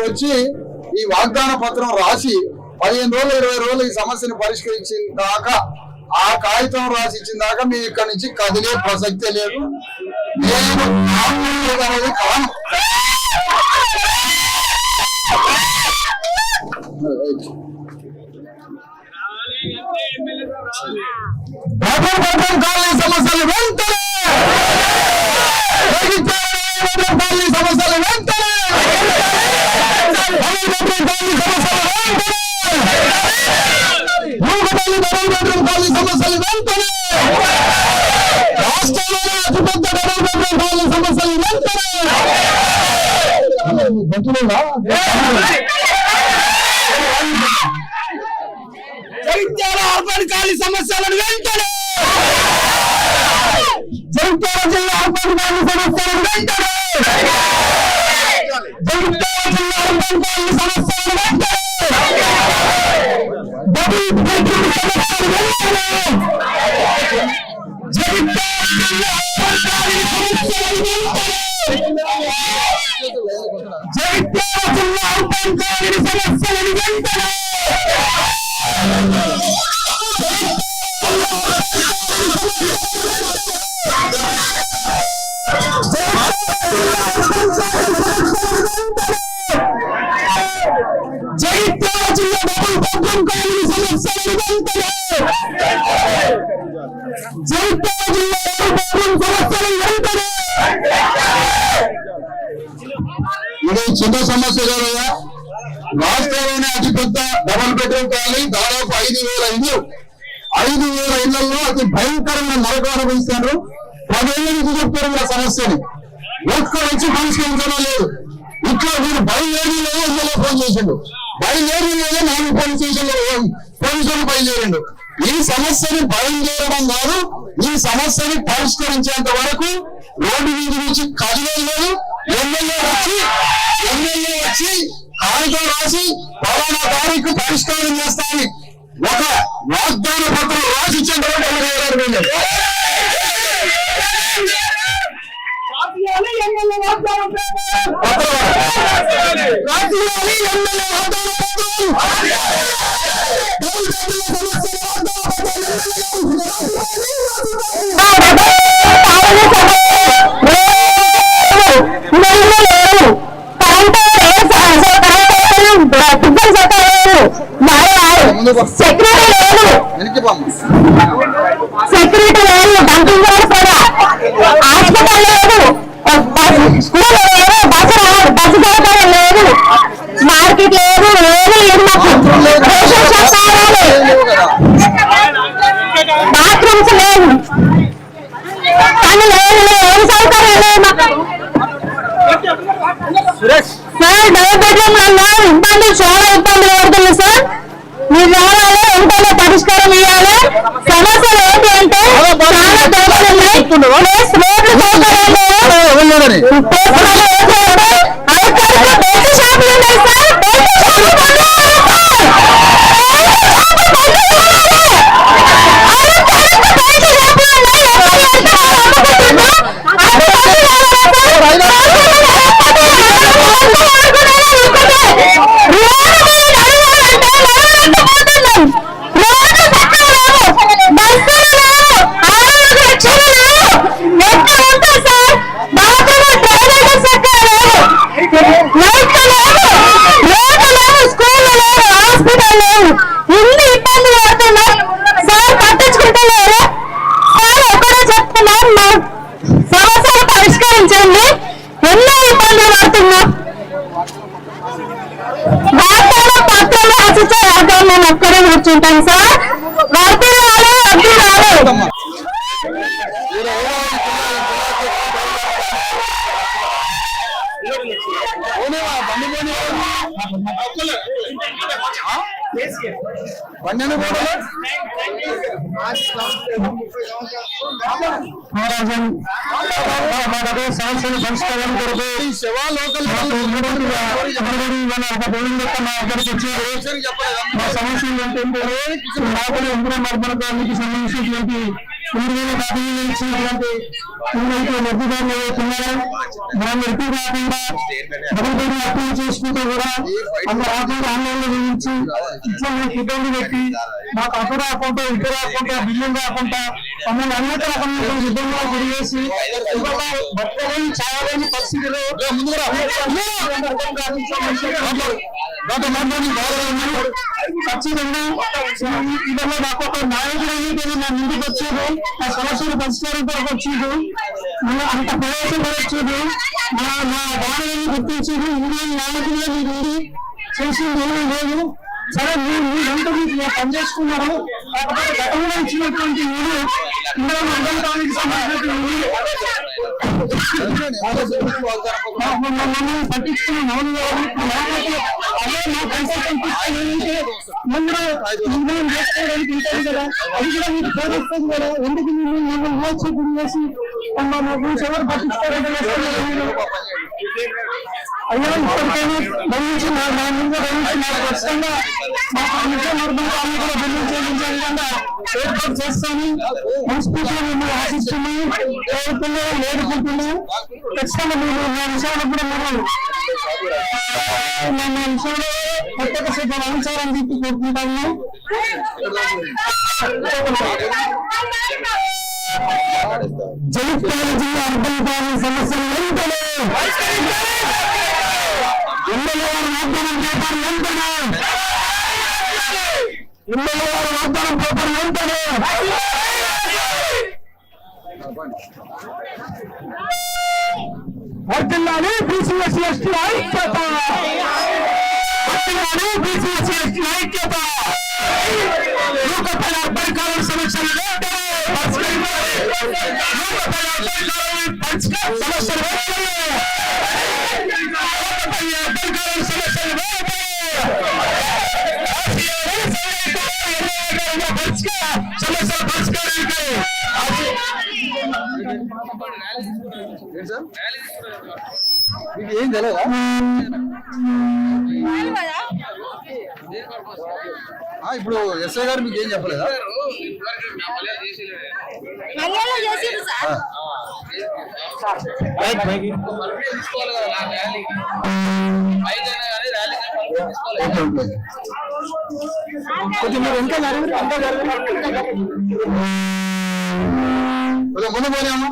వచ్చి ఈ వాగ్దాన పత్రం రాసి 15 రోజులు 20 రోజులు ఈ సమస్యను పరిష్కరించిన దాకా, ఆ కాగితం రాసి ఇచ్చిన దాకా మీ ఇక్కడి నుంచి కదిలే ప్రసక్తే లేదు. నేను అనేది కాను. సమస్యలు వెంటనే సమస్యలు వెంటనే సమస్యలు వెంటనే రాష్ట్రంలోనే అతిపెద్ద డబుల్ బెడ్రూమ్ కాలనీ సమస్యలు వెంటనే జగిత్యాల అర్బన్ కాలనీ సమస్యలను వెంటనే, జగిత్యాల జిల్లా అర్బన్ కాలనీ సమస్యలను వెంటనే, జగిత్యాల జిల్లా అర్బన్ కాలనీ సమస్యలను వెంటనే, డబుల్ బెడ్రూమ్ సమస్యలు వెంటనే, జగిత్యాల జిల్లా అర్బన్ కాలనీ సమస్యలను వెంటనే, జగిత్యాల జిల్లా అర్బన్ కాలనీ సమస్యలను వెంటనే. జై సమస్యలు వెంటనే జగిత్యాల జిల్లా సమస్యలు వెంటనే. ఇది చిన్న సమస్య కాదయ్యా, రాష్ట్రంలోనే అతిపెద్ద డబుల్ బెడ్రూమ్ కాలనీ, దాదాపు 5,000 ఇళ్ళు. 5,000 ఇళ్లలో అతి భయంకరమైన నరకం అనుభవిస్తారు. 10 ఏళ్ళ నుంచి చెప్తారు ఆ సమస్యని, ఒక్కరు వచ్చి పరిష్కరించడం లేదు. ఇట్లా మీరు బయలుదేరి లేదు, ఎమ్మెల్యే ఫోన్ చేసిండు, బయలుదేరి లేదు, 4 పోలీస్ స్టేషన్లో పోలీసులు బయలుదేరిండు. ఈ సమస్యని బయలుదేరడం కాదు, ఈ సమస్యని పరిష్కరించేంత వరకు రోడ్డు మీద నుంచి కదిలేదు లేదు. ఎమ్మెల్యే వచ్చి కాగితం రాసి పలానా తారీఖు పరిష్కారం చేస్తామని ఒక వాగ్దాన పత్రం రాసిచ్చేంత వరకు సెక్యూరిటీ లేదు, డంపింగ్ గ్రౌండ్స్ కూడా, హాస్పిటల్ లేదు, స్కూల్ లేదు, బస్సు సౌకర్యం లేదు, మార్కెట్ లేదు, లేదు మాకు రేషన్ షాప్ కావాలి, బాత్రూమ్స్ లేవు, కానీ లేదు ఏం సౌకర్యం లేదు మాకు. సార్ డబుల్ బెడ్రూమ్లలో ఇబ్బందులు, చాలా ఇబ్బందులు పడుతుంది సార్. మీరు రావాలి, వెంటనే పరిష్కారం ఇవ్వాలి. సమస్యలు ఏంటి అంటే చాలా దోషాలు ఉన్నాయి, ప్లస్ రోడ్లు సౌకర్యాలు లేవు, బెల్ట్ షాపులు ఉన్నాయి సార్, బెల్ట్ షాపులు ఒక్కడే కూర్చుంటాం సార్. వర్తి రాలే, అడ్డు రాలే. సమస్యలు పరిష్కారం కొరకు మా సమస్యలు ఏంటంటే లోపల ఎంపిక సంబంధించినటువంటి 3,000 డాక్యుమెంట్లు ఇచ్చినటువంటి లబ్ధిదారులు అవుతున్నారా, మనం ఎక్కువ కాకుండా డబ్బులు అప్లై చేసుకుంటూ కూడా అందరూ ఆన్లైన్ ఆన్లైన్లో వేయించి ఇట్లా మనకి ఇబ్బంది పెట్టి మాకు అక్కడ రాకుండా ఇక్కడ రాకుండా బిల్లింగ్ రాకుండా మమ్మల్ని అనేక రకమైన ఇబ్బందులు గురి చేసి బతకలేని చావలేని పరిస్థితిలో ఖచ్చితంగా ఇవన్నీ నాకు ఒక నాయకుడు అనేది నా ముందుకు వచ్చేది, నా సమస్యలు పరిష్కారం కొరకు వచ్చేది, అంత ప్రవేశం వచ్చేది, నా బాధని గుర్తించేది. ఇండియన్ నాయకులుగా మీరు చేసింది ఏమీ లేదు. సరే మీరంతా మీకు పనిచేసుకున్నారు, కాకపోతే గతంలో ఇచ్చినటువంటి మీరు ఇందులో మండలానికి సంబంధించినటువంటి మమ్మల్ని పట్టించుకున్న మౌన్ అదే మా కన్సల్టెంట్ ముందు నిర్ణయం చేసుకోవడానికి ఉంటుంది కదా, అది కూడా మీకు బోధిస్తుంది కదా. ఎందుకు మమ్మల్ని మోచి గురి చేసి మా గురించి ఎవరు పట్టించుకోవాలంటే అయ్యో ఇప్పటికైనా గమనించి మా ముందు గమనించి మాకు ఖచ్చితంగా మాకు నిజ నిర్బంధాన్ని కూడా గమనించే విధంగా ఏర్పాటు చేస్తాను. మనస్ఫూర్తిగా మేము ఆశిస్తున్నాము, కోరుతున్నాము, వేడుకుంటున్నాము. ఖచ్చితంగా మేము మా విషయాలు కూడా మనం మా విషయంలో ప్రత్యేక శ్రద్ధ వహించాలని చెప్పి కోరుకుంటాము. జగిత్యాల జిల్లా అర్బన్ పాలన సమస్యలు వెంటనే ఎమ్మెల్యే వాగ్దానం చేశారు. వెంటనే ఎమ్మెల్యే గారు వాగ్దానం పేపర్ వెంటనే వర్ధిల్లాలి బీసీ ఎస్సీ ఎస్టీ ఐక్యత, వర్ధిల్లాలి బీసీ ఎస్సీ ఎస్టీ ఐక్యత. లోకపై అర్పణకాల సమస్యలు వెంటనే పరిష్కరించాలి. లోకపై అర్పణకాల సమస్యలు వెంటనే, లోకపై అర్పణకాల సమస్యలు వెంటనే సమస్యలు పరిష్కరించాలి. మీకు ఏం తెలియదా? ఇప్పుడు ఎస్ఐ గారు మీకు ఏం చెప్పలేదా? కొంచెం మీరు ఇంకా ముందు పోయాము.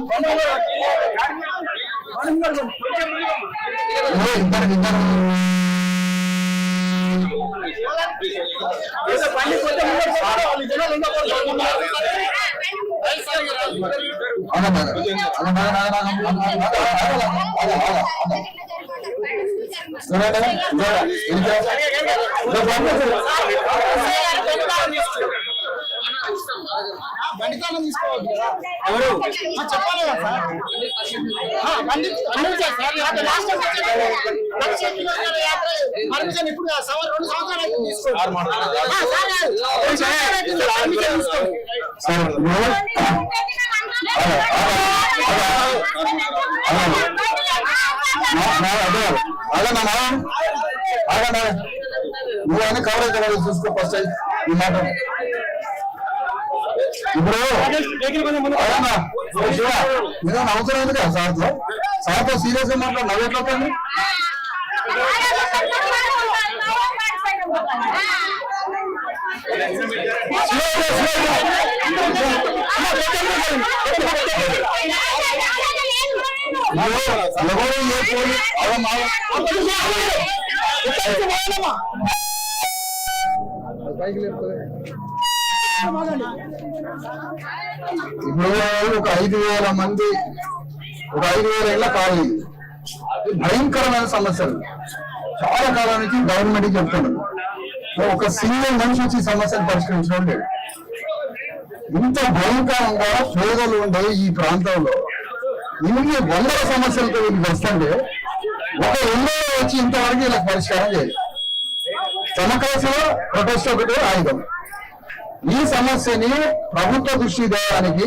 ఎవరు చెప్పాలి కదా సార్, ఇప్పుడు 2 సంవత్సరాలు నువ్వు కవరేజ్ చూసుకో ఫస్ట్ ఈ మాట. ఇప్పుడు అవసరం ఉంది కదా సార్తో సీరియస్ గా మాట్లాడు. నవ్వెట్లవుతుంది పైకి లేపుతుంది. ఇప్పుడు ఒక 5,000 మంది, ఒక 5,000 ఏళ్ల కాలనీ, భయంకరమైన సమస్యలు చాలా కాలం నుంచి గవర్నమెంట్ చెప్తున్నారు. ఒక సింగిల్ మనిషి వచ్చి సమస్యలు పరిష్కరించడం లేదు. ఇంత భయంకరంగా పేదలు ఉండే ఈ ప్రాంతంలో ఇన్ని వందల సమస్యలతో వీళ్ళకి వస్తుంటే ఒక ఎమ్మెల్యే వచ్చి ఇంతవరకు వీళ్ళకి పరిష్కారం చేయలేదు. తమకాసులో ప్రొటెస్ట్ ఒకటే ఆయుధం. ఈ సమస్యని ప్రభుత్వ దృష్టి తేవడానికి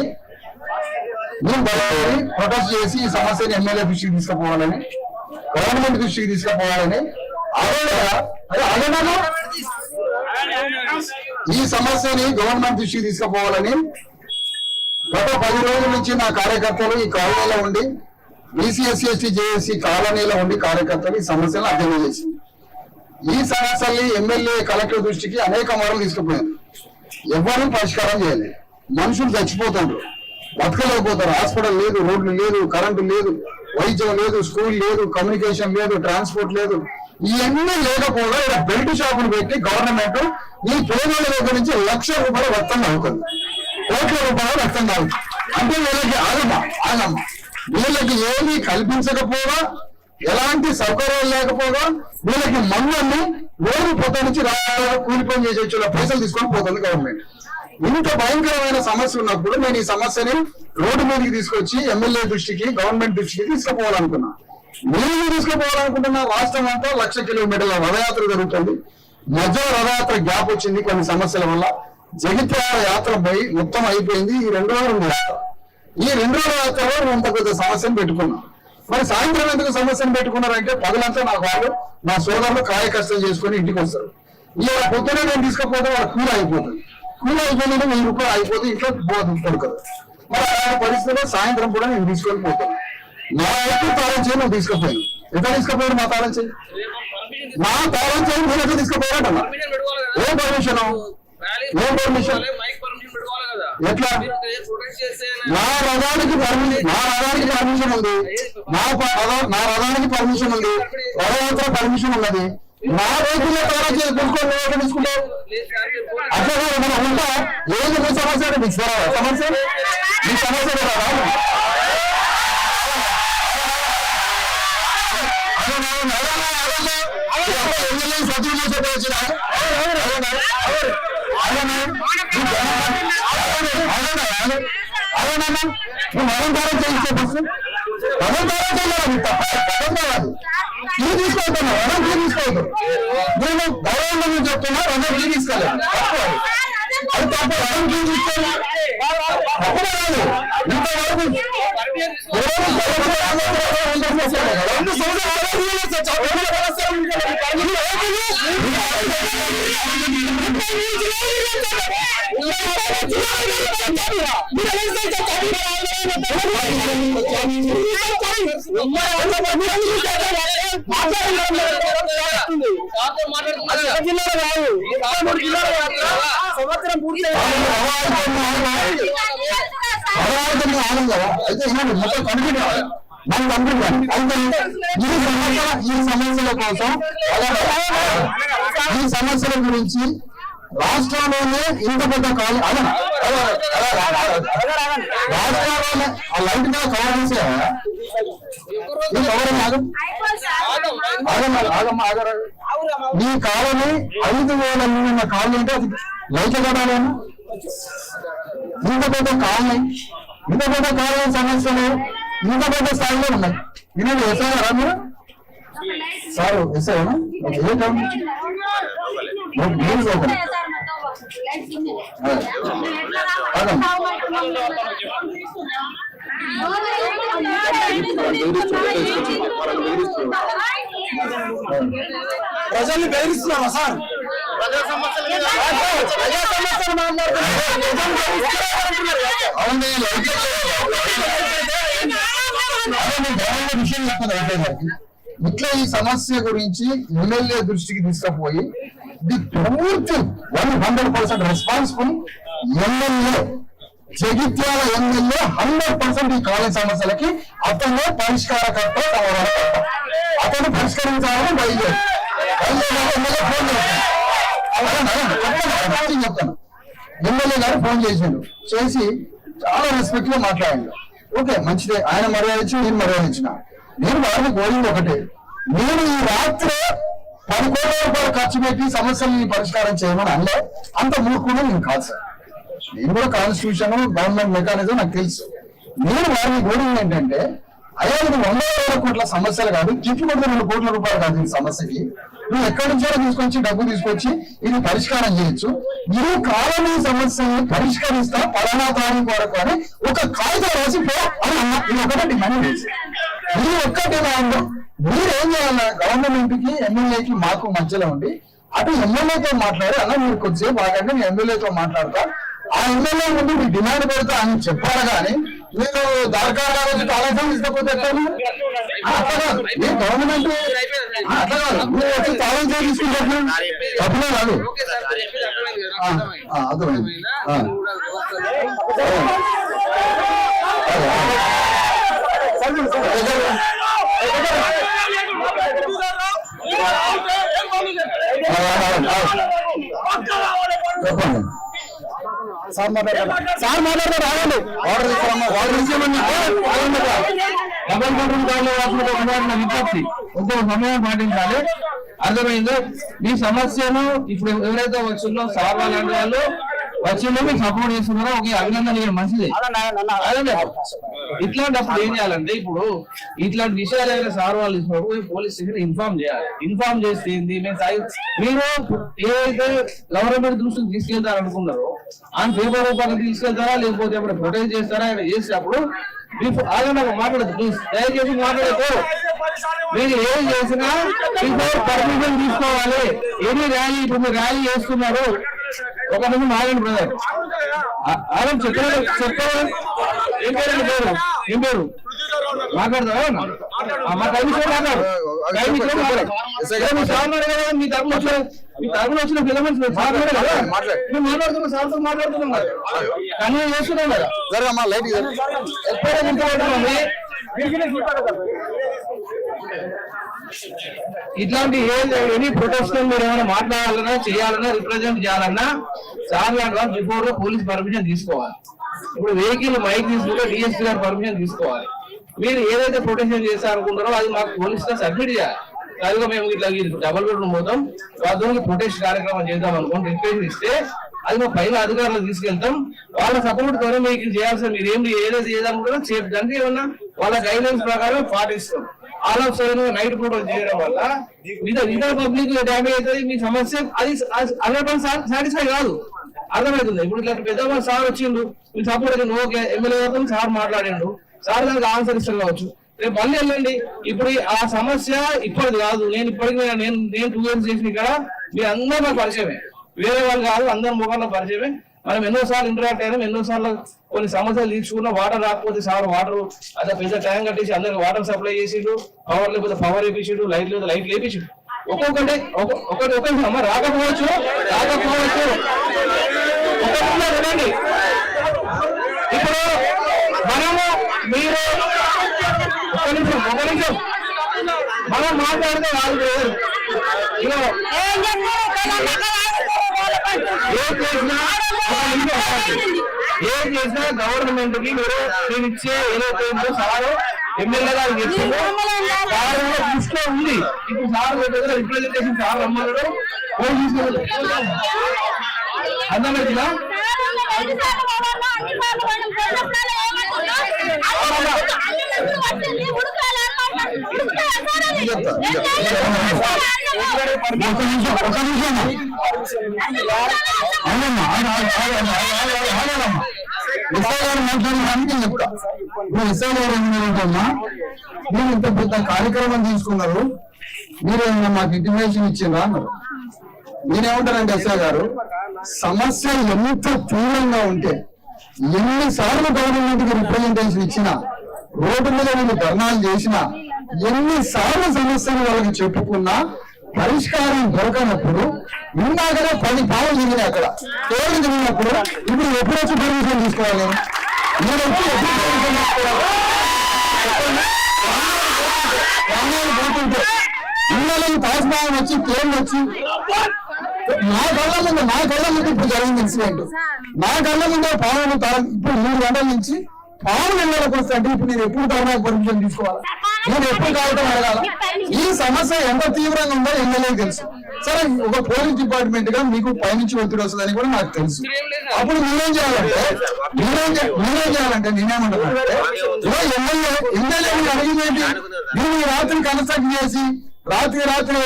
మేము బయలుదేరి ప్రొటెస్ట్ చేసి ఈ సమస్యని ఎమ్మెల్యే దృష్టికి తీసుకుపోవాలని, గవర్నమెంట్ దృష్టికి తీసుకుపోవాలని ఈ సమస్యని గవర్నమెంట్ దృష్టికి తీసుకుపోవాలని గత 10 రోజుల నుంచి నా కార్యకర్తలు ఈ కాలనీలో ఉండి, బీసీ ఎస్సీ ఎస్టీ జేఏసీ కాలనీలో ఉండి కార్యకర్తలు ఈ సమస్యలను అధ్యయనం చేసి ఈ సమస్యల్ని ఎమ్మెల్యే కలెక్టర్ దృష్టికి అనేక మార్లు తీసుకుపోయారు. ఎవరు పరిష్కారం చేయలేదు. మనుషులు చచ్చిపోతుండ్రు, బతకలేకపోతారు. హాస్పిటల్ లేదు, రోడ్లు లేదు, కరెంటు లేదు, వైద్యం లేదు, స్కూల్ లేదు, కమ్యూనికేషన్ లేదు, ట్రాన్స్పోర్ట్ లేదు. ఇవన్నీ లేకపోగా ఇలా బెల్ట్ షాపులు పెట్టి గవర్నమెంట్ ఈ పేదల దగ్గర నుంచి ₹1,00,000 రక్తం అవుతుంది, ₹1,00,000 రక్తం తాగుతుంది. అంటే వీళ్ళకి ఆగమ్మ వీళ్ళకి ఏమీ కల్పించకపోగా, ఎలాంటి సౌకర్యాలు లేకపోగా వీళ్ళకి మందుని రోజు పొద్దు నుంచి కూలిపోయి చేసే పైసలు తీసుకొని పోతుంది గవర్నమెంట్. ఇంత భయంకరమైన సమస్య ఉన్నప్పుడు నేను ఈ సమస్యని రోడ్డు మీదకి తీసుకొచ్చి ఎమ్మెల్యే దృష్టికి, గవర్నమెంట్ దృష్టికి తీసుకుపోవాలనుకున్నా. నేను తీసుకుపోవాలనుకుంటున్నా. రాష్ట్రం అంతా 1,00,000 కిలోమీటర్ల రథయాత్ర జరుగుతుంది. మధ్యలో రథయాత్ర గ్యాప్ వచ్చింది కొన్ని సమస్యల వల్ల. జగిత్యాల యాత్ర పోయి మొత్తం అయిపోయింది. ఈ 2 రోజులు యాత్ర. ఈ 2 రోజుల యాత్రలో ఇంత పెద్ద సమస్యను పెట్టుకున్నాం. మరి సాయంత్రం ఎందుకు సమస్యను పెట్టుకున్నారంటే పగలంతా నాకు వాళ్ళు, నా సోదరులు కాయ కష్టం చేసుకుని ఇంటికి వస్తారు. ఇలా పొద్దునే నేను తీసుకపోతే వాళ్ళ కూలి అయిపోతుంది. కూలి అయిపోయిందంటే ₹1000 అయిపోతే ఇంట్లో పడుకోదు. మరి అలాంటి పరిస్థితుల్లో సాయంత్రం కూడా నేను తీసుకొని పోతాను. నా వైపు తాళం చేయి నువ్వు తీసుకుపోయాను. ఎట్లా తీసుకుపోయాడు మా తాళం చేయి? నా తాళం చేయి మీరు ఎట్లా తీసుకుపోయాడు? ఏం పర్మిషన్? ఏం పర్మిషన్? ఎట్లా? నా రథానికి పర్మిషన్ ఉంది, నా రథానికి పర్మిషన్ ఉంది, రథయాత్ర పర్మిషన్ ఉన్నది. నా రైతుల్లో తయారు చేసి తీసుకుంటావు అట్లా మనం ఉంటా ఏది మీ సమస్య మీకు సమస్య మీ సమస్య అలంకారం చేయిస్తే బస్సు అలంకారం చేయాలి తీసుకోవద్దాను వరం తీసుకోవద్దు నేను గౌరవంగా చెప్తున్నా వరం తీసుకోలేదు అది తప్ప వరం తీసుకోవాలి అప్పుడే రాదు ఇంతవరకు సంవత్సరం పూర్తి ఆనందం కదా అయితే మొత్తం కనిపించ మనం అనుకుంటాం అయితే ఈ సమస్యల కోసం ఈ సమస్యల గురించి రాష్ట్రంలోనే ఇంత పెద్ద కాలం రాష్ట్రంలోనే ఆ లైట్ మీద కవర్ చేసే ఈ కాలని 5,000 ఉన్న కాలం అంటే అది లైట్ కడాలేమో ఇంత పెద్ద కాలం ఇంత పెద్ద కాలం సమస్యలు ఇంత పెద్ద స్థాయిలో ఉన్నాయి వినండి ఎస్ఐ గారా మీరు సార్ ఎస్ఐ ప్రజల్ని బెదిరిస్తున్నామా సార్ ప్రజా సమస్యలు విషయం చెప్తాను ఇట్లా ఈ సమస్య గురించి ఎమ్మెల్యే దృష్టికి తీసుకుపోయి ది పూర్తి 100% రెస్పాన్సిబుల్ ఎమ్మెల్యే జగిత్యాల ఎమ్మెల్యే 100% ఈ కాలేజ్ సమస్యలకి అతను పరిష్కారకర్త అతను పరిష్కరించాలని బయలుదేరి ఎమ్మెల్యే ఫోన్ చెప్తాను ఎమ్మెల్యే గారు ఫోన్ చేసిండు చేసి చాలా రెస్పెక్ట్ గా మాట్లాడండి ఓకే మంచిదే ఆయన మర్యాద ఇచ్చి నేను మర్యాద ఇచ్చిన నేను వారిని కోరింది ఒకటే నేను ఈ రాత్రి 10 కోట్ల రూపాయలు ఖర్చు పెట్టి సమస్యల్ని పరిష్కారం చేయమని అనలే అంత మూర్ఖుడు నేను కాదు సార్ నేను కూడా కాన్స్టిట్యూషన్ గవర్నమెంట్ మెకానిజం నాకు తెలుసు నేను వారిని కోరింది ఏంటంటే అయ్యా ఇది 100,000 కోట్ల సమస్యలు కాదు కిట్ కొద్ది 2 కోట్ల రూపాయలు కాదు ఈ సమస్యకి నువ్వు ఎక్కడి నుంచో తీసుకొచ్చి డబ్బు తీసుకొచ్చి ఇది పరిష్కారం చేయొచ్చు ఈ కాలనీ సమస్యని పరిష్కరిస్తా పలానా తారీఖు వరకు అని ఒక కాగితం రాసి పో అని అన్న ఇది ఒకటే డిమాండ్ చేసి ఇది ఒక్క డిమాండ్ మీరు ఏం చేయాలన్నా గవర్నమెంట్ కి ఎమ్మెల్యేకి మాకు మధ్యలో ఉండి అటు ఎమ్మెల్యేతో మాట్లాడి అన్న మీరు కొద్దిసేపు ఆగండి నేను ఎమ్మెల్యేతో మాట్లాడతా ఆ ఎమ్మెల్యే ముందు మీరు డిమాండ్ పెడతా అని చెప్పాలి కానీ మీరు దరఖాస్తు వచ్చి ఆలస్యం తీసుకపోతే గవర్నమెంట్ అట్లా కాదు మీరు వచ్చి ఆలస్యం తీసుకుంటారు తప్పులే కాదు అర్థమైంది చెప్పండి సార్ మాట్లాడతారు రావాలి ఆర్డర్ ఇచ్చామని డబల్ బెడ్రూమ్ విజ్ఞప్తి కొంచెం సమయం పాటించాలి అర్థమైందో ఈ సమస్యను ఇప్పుడు ఎవరైతే వచ్చిందో సార్ లాంటి వాళ్ళు వచ్చిందో మీకు సపోర్ట్ చేస్తున్నారో ఒక అభినందన మంచిది ఇట్లాంటప్పుడు ఏం చేయాలంటే ఇప్పుడు ఇట్లాంటి విషయాలు ఏదైనా సార్ వాళ్ళు ఇచ్చినప్పుడు పోలీస్ స్టేషన్ ఇన్ఫార్మ్ చేయాలి ఇన్ఫార్మ్ చేస్తే మీరు ఏదైతే గవర్నమెంట్ దృష్టికి తీసుకెళ్తారనుకున్నారో ఆయన పేపర్ రూపాయలు తీసుకెళ్తారా లేకపోతే ఎప్పుడు ప్రొటెక్ట్ చేస్తారా ఆయన చేసినప్పుడు మాట్లాడదు ప్లీజ్ దయచేసి మాట్లాడదు మీరు ఏం చేసినా బిఫోర్ పర్మిషన్ తీసుకోవాలి ఎనీ ర్యాలీ ఇప్పుడు మీరు ర్యాలీ చేస్తున్నారు ఒక నిమిషం ఆగండి బ్రదర్ ఆగండి చెప్పారు ఏం పేరు మాట్లాడదా మా కమిషన్ మాట్లాడు మీ తరపున వచ్చిన ఫిలమెంట్స్ మాట్లాడుతున్నాం సార్తో మాట్లాడుతున్నాం కానీ చేస్తున్నాం కదా జరగమ్మా లైట్ ఎప్పుడైనా ఇట్లాంటి ఎనీ ప్రొటెస్ట్ మీరు ఏమైనా మాట్లాడాలన్నా చేయాలన్నా రిప్రజెంట్ చేయాలన్నా సార్ లాంటి బిఫోర్ పోలీస్ పర్మిషన్ తీసుకోవాలి. ఇప్పుడు వెహికల్ మైక్ తీసుకుంటే డిఎస్పీ గారు పర్మిషన్ తీసుకోవాలి. మీరు ఏదైతే ప్రొటెక్షన్ చేస్తారనుకుంటారో అది మాకు పోలీసులో సబ్మిట్ చేయాలి. అదిగా మేము ఇట్లా డబుల్ బెడ్రూమ్ పోతాం వాళ్ళకి ప్రొటెస్ట్ కార్యక్రమం చేద్దాం అనుకోండి రిక్వెస్ట్ ఇస్తే అది మా పైన అధికారులు తీసుకెళ్తాం. వాళ్ళ సపోర్ట్ ద్వారా మీకు చేయాల్సిన మీరు ఏం ఏదైతే చేద్దామనుకుంటారో దానికి ఏమన్నా వాళ్ళ గైడ్ లైన్స్ ప్రకారం పాటిస్తాం. All of sudden night protest చేయడం వల్ల ఇతర పబ్లిక్ డ్యామేజ్ అవుతుంది. మీ సమస్య అది 100% సాటిస్ఫై కాదు, అర్థమవుతుంది. ఇప్పుడు ఇట్లా పెద్ద సార్ వచ్చిండు మీ సపోర్ట్ అయితే ఓకే ఎమ్మెల్యే గారితో సార్ మాట్లాడిండు, సార్ దానికి ఆన్సర్ ఇస్తారు కావచ్చు. రేపు మళ్ళీ వెళ్ళండి. ఇప్పుడు ఆ సమస్య ఇప్పటిది కాదు, నేను ఇప్పటికి నేను 2 years చేసిన ఇక్కడ మీరు అందరూ నాకు పరిచయమే, వేరే వాళ్ళు కాదు, అందరు ముఖాల్లో పరిచయమే. మనం ఎన్నోసార్లు ఇంటరాక్ట్ అయినాం, ఎన్నోసార్లు కొన్ని సమస్యలు తీసుకున్నా. వాటర్ రాకపోతే సార్ వాటర్ అదే పెద్ద ట్యాంక్ కట్టేసి అందరికి వాటర్ సప్లై చేసిండు, పవర్ లేకపోతే పవర్ వేపించిండు, లైట్ లేకపోతే లైట్ లేపించిండు. ఒక్కొక్కటి అమ్మ రాకపోవచ్చు వినండి. ఇప్పుడు మనము మీరు ఒక నిమిషం మనం మాట్లాడితే వాళ్ళు ఏం చేసినా గవర్నమెంట్ కి మీరు ఇచ్చే ఏదైతే ఉందో సార్ ఎమ్మెల్యే గారు చెప్పిందో సార్ దృష్టిలో ఉంది. ఇప్పుడు సార్ దగ్గర రిప్రజెంటేషన్ సార్ రమ్మన్నాడు, అర్థమైందా? మీరు ఇంత పెద్ద కార్యక్రమం తీసుకున్నారు, మీరు మాకు ఇంటిమేషన్ ఇచ్చిందా అన్నారు. నేనేమంటానంటే ఎస్ఐ గారు, సమస్య ఎంత తీవ్రంగా ఉంటే ఎన్నిసార్లు గవర్నమెంట్ కి రిప్రజెంటేషన్ ఇచ్చినా, రోడ్డు మీద వీళ్ళు ధర్నాలు చేసినా, ఎన్నిసార్లు సమస్యను వాళ్ళకి చెప్పుకున్నా పరిష్కారం దొరకనప్పుడు ఇందాకనే 10 పాలు జరిగినాయి అక్కడ కేవలం జరిగినప్పుడు ఇప్పుడు ఎప్పుడు వచ్చి పర్మిషన్ తీసుకోవాలి? మీరు వచ్చి ఎప్పుడు పర్మిషన్ తీసుకోవాలి? పోతుంటే ఇళ్ళకి తాజ్మహల్ వచ్చి ప్లేన్ వచ్చి నా కళ్ళ ముందు ఇప్పుడు జరిగింది ఇన్సిడెంట్. నా కళ్ళ ముందు పావులు ఇప్పుడు 3 గంటల నుంచి పావులు ఇళ్ళకి వస్తాయంటే ఇప్పుడు నేను ఎప్పుడు ధర్నాకు పర్మిషన్ తీసుకోవాలి? నేను ఎప్పుడు కావడం అడగాల? ఈ సమస్య ఎంత తీవ్రంగా ఉందో ఎమ్మెల్యేకి తెలుసు. సరే, ఒక పోలీస్ డిపార్ట్మెంట్ గా మీకు పైనుంచి ఒత్తిడి వస్తుందని కూడా నాకు తెలుసు. అప్పుడు మీరేం చేయాలంటే నేనేమంటానంటే ఎమ్మెల్యే అడిగిందేంటి? మీరు రాత్రి కన్స్ట్రక్ట్ చేసి రాత్రి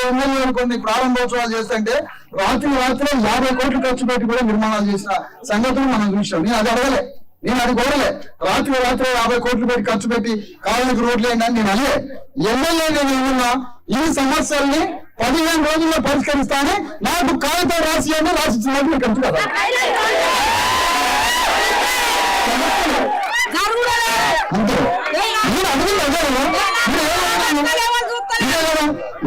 ఎమ్మెల్యే కొన్ని ప్రారంభోత్సవాలు చేస్తుంటే రాత్రి 50 కోట్లు ఖర్చు పెట్టి కూడా నిర్మాణాలు చేసిన సంగతులు మనం చూసాం. నేను అది కోరలే. రాత్రి 50 కోట్లు పెట్టి ఖర్చు పెట్టి కాలనీకి రోడ్లు ఏంటని నేను అదే ఎమ్మెల్యే నేను ఏమన్నా ఈ సమస్యల్ని 15 రోజుల్లో పరిష్కరిస్తానని నాకు కాగితం రాసిచ్చినట్టు ఖర్చు కదా.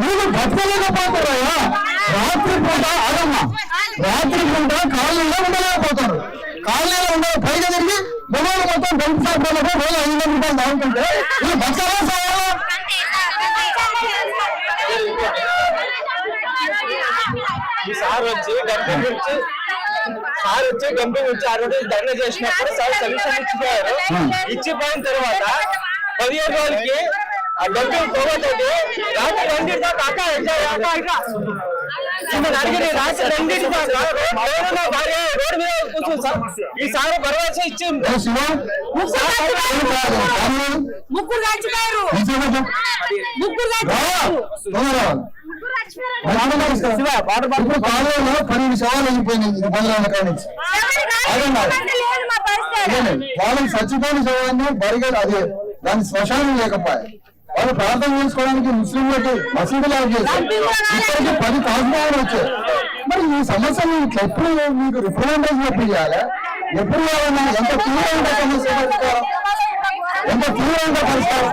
మీరు బతకలేకపోతారా? రాత్రి పూట ఆగమ్మా, రాత్రి పూట కాలనీలో ఉండలేకపోతారు. కాలనీలో ఉండే పైగా తిరిగి మొబైల్ మొత్తం బెల్ట్ షాప్ రోజు 500 రూపాయలు తాగుతుంటే మీరు బతకలే సాయాలా? సార్ వచ్చి కంపెనీ వచ్చి ఆ రోజు ధర్నా చేసినప్పుడు సార్ సొల్యూషన్ ఇచ్చిపోయారు. ఇచ్చిపోయిన తర్వాత 15 రోజులకి ఆ డంపింగ్ పోగొట్టి రాత్రి 2 దాకా రాత్రి 2 దాకా రోడ్డు మీద కూర్చుంది సార్. ఈ సార్ భరోసా ఇచ్చింది. ముగ్గురు చచ్చిపోయారు. కాలంలో 12 శవాలు వెళ్ళిపోయినాయి వాళ్ళకి చచ్చిపోయిన శవాన్ని బరిగలు అదే దాని శ్మశానం లేకపోయాయి. వాళ్ళు ప్రార్థన చేసుకోవడానికి ముస్లింలకు మసీదులు చేశారు. ఇప్పటికీ 10 తాజ్మహల్ వచ్చాయి. మరి ఈ సమస్యను ఎప్పుడు మీకు రిప్రజెంటేషన్ ఎప్పుడు చేయాలి? ఎప్పుడు చేయాలన్నా ఎంత తీవ్రంగా సమస్య పరిష్కారం, ఎంత తీవ్రంగా పరిష్కారం?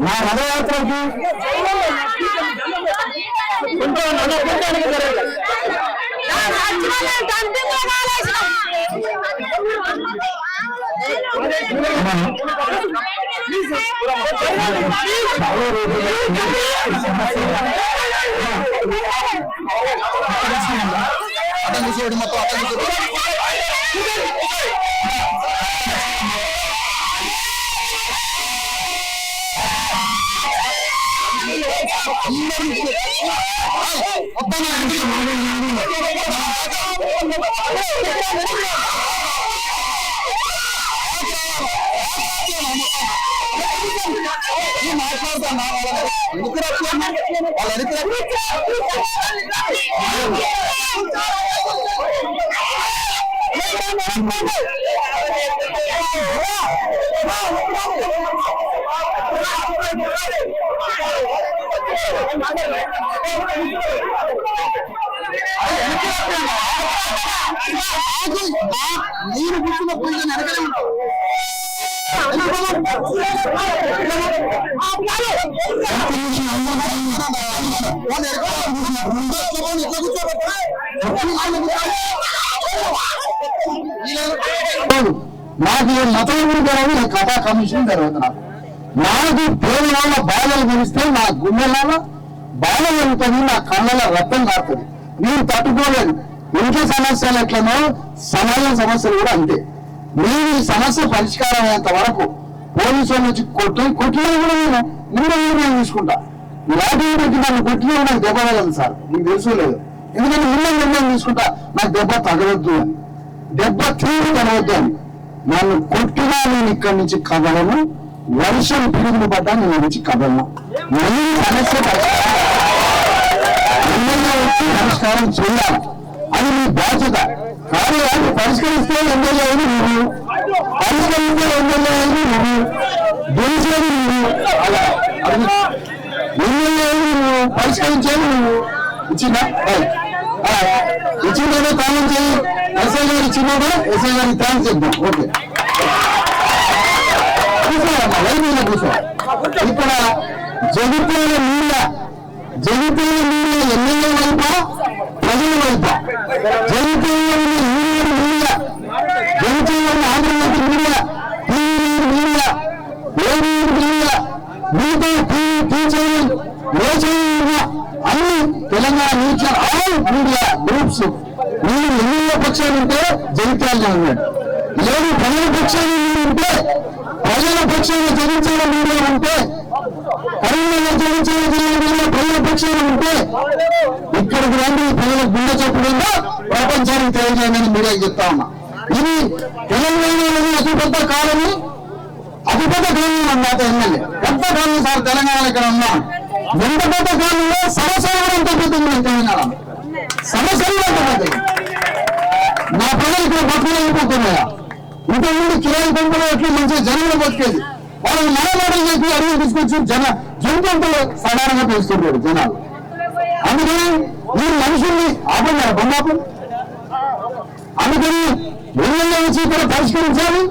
నా రథయాత్రకి చాలా రోజులుగా నీరు కూర్చున్న పొజిషన్ వెనకనే ఉంటావు. నాకు మతం గురించి కథా కమిషన్ జరుగుతున్నా. నాకు పేరు వల్ల బాధలు గురిస్తే నా గుండెలలో బాధ జరుగుతుంది, నా కళ్ళలో రక్తం కాస్తుంది. నేను తట్టుకోలేదు. ఇంట్లో సమస్యలు ఎట్లనో సమాజం సమస్యలు కూడా అంతే. నేను ఈ సమస్య పరిష్కారం అయ్యేంత వరకు పోలీసు వాళ్ళు వచ్చి కొట్టినా కూడా నేను తీసుకుంటా. లాఠీ పెట్టి నన్ను కొట్టినా నాకు దెబ్బ తగలదు సార్, నీకు తెలుసు లేదు. ఎందుకంటే నిర్ణయం తీసుకుంటా, నాకు దెబ్బ తగలొద్దు అని, దెబ్బ తీరు తగలవద్దు అని. నన్ను కొట్టినా నేను ఇక్కడి నుంచి కదలను, వర్షం పిడుగులు పడ్డా నేను నుంచి కదలను. మళ్ళీ సమస్య పరిష్కారం చేయాలి, అది నీ బాధ్యత. కానీ వాళ్ళు పరిష్కరిస్తే ఎమ్మెల్యే అయింది నువ్వు, పరిష్కరిస్తే ఎమ్మెల్యే అయింది నువ్వు, గెలిచేది నువ్వు. అలా ఎమ్మెల్యే అయింది నువ్వు, పరిష్కరించేది నువ్వు. ఇచ్చిందా ఇచ్చిందేదో కాలం చేయి. ఎస్ఐ గారు ఇచ్చినాడా, ఎస్ఐ గారికి థ్యాంక్స్ చెప్తాం. ఓకే కూర్చోమ్మా, లైన్ మీద కూర్చో. ఇక్కడ జగిత్యాల నీళ్ళ ఎమ్మెల్యే వైపా ప్రజల వైపా, జగిత్యాల నీళ్ళ ఆంధ్రప్రదేశ్ నీళ్ళ నీళ్ళ అన్ని Telangana neutral all media groups. మీరు ఎన్నికల పక్షాలు ఉంటే జగిత్యాలలో ఉన్నాడు, లేదు ప్రజల పక్షాలు ఉంటే ప్రజల పక్షాలు జగించాల మీడియా ఉంటే, కరీంనగర్ జగించాల జిల్లా ప్రజల పక్షాలు ఉంటే ఇక్కడికి రండి, ప్రజల గుండె చెప్పుకుందా ప్రపంచానికి తెలియజేయమని మీడియాకి చెప్తా ఉన్నా. ఇది తెలంగాణలో అతిపెద్ద కాలనీ, అతిపెద్ద కాలనీ అన్నమాట ఎమ్మెల్యే. పెద్ద కాలనీ సార్ తెలంగాణలో ఇక్కడ ఉన్నాం. ఎంత పెద్ద కాలంలో సమస్యలు కూడా ఎంత పెద్దది తెలంగాణ, సమస్యలు ఎంత పెద్దది. నా ప్రజలు ఇక్కడ బతుకులు అయిపోతున్నాయా? ఇంతకుముందు కిరాయి పంపులో ఎట్లా మంచిగా జనంలో బతికేది, వాళ్ళకి మాటలు చెప్పి అడుగులు తీసుకొచ్చి జంతువులు సాధారణంగా తెలుస్తుంటారు జనాలు. అందుకని మీరు మనుషుల్ని ఆపన్నారు బండాపం. అందుకని ఎమ్మెల్యే వచ్చి ఇక్కడ పరిష్కరించాలి.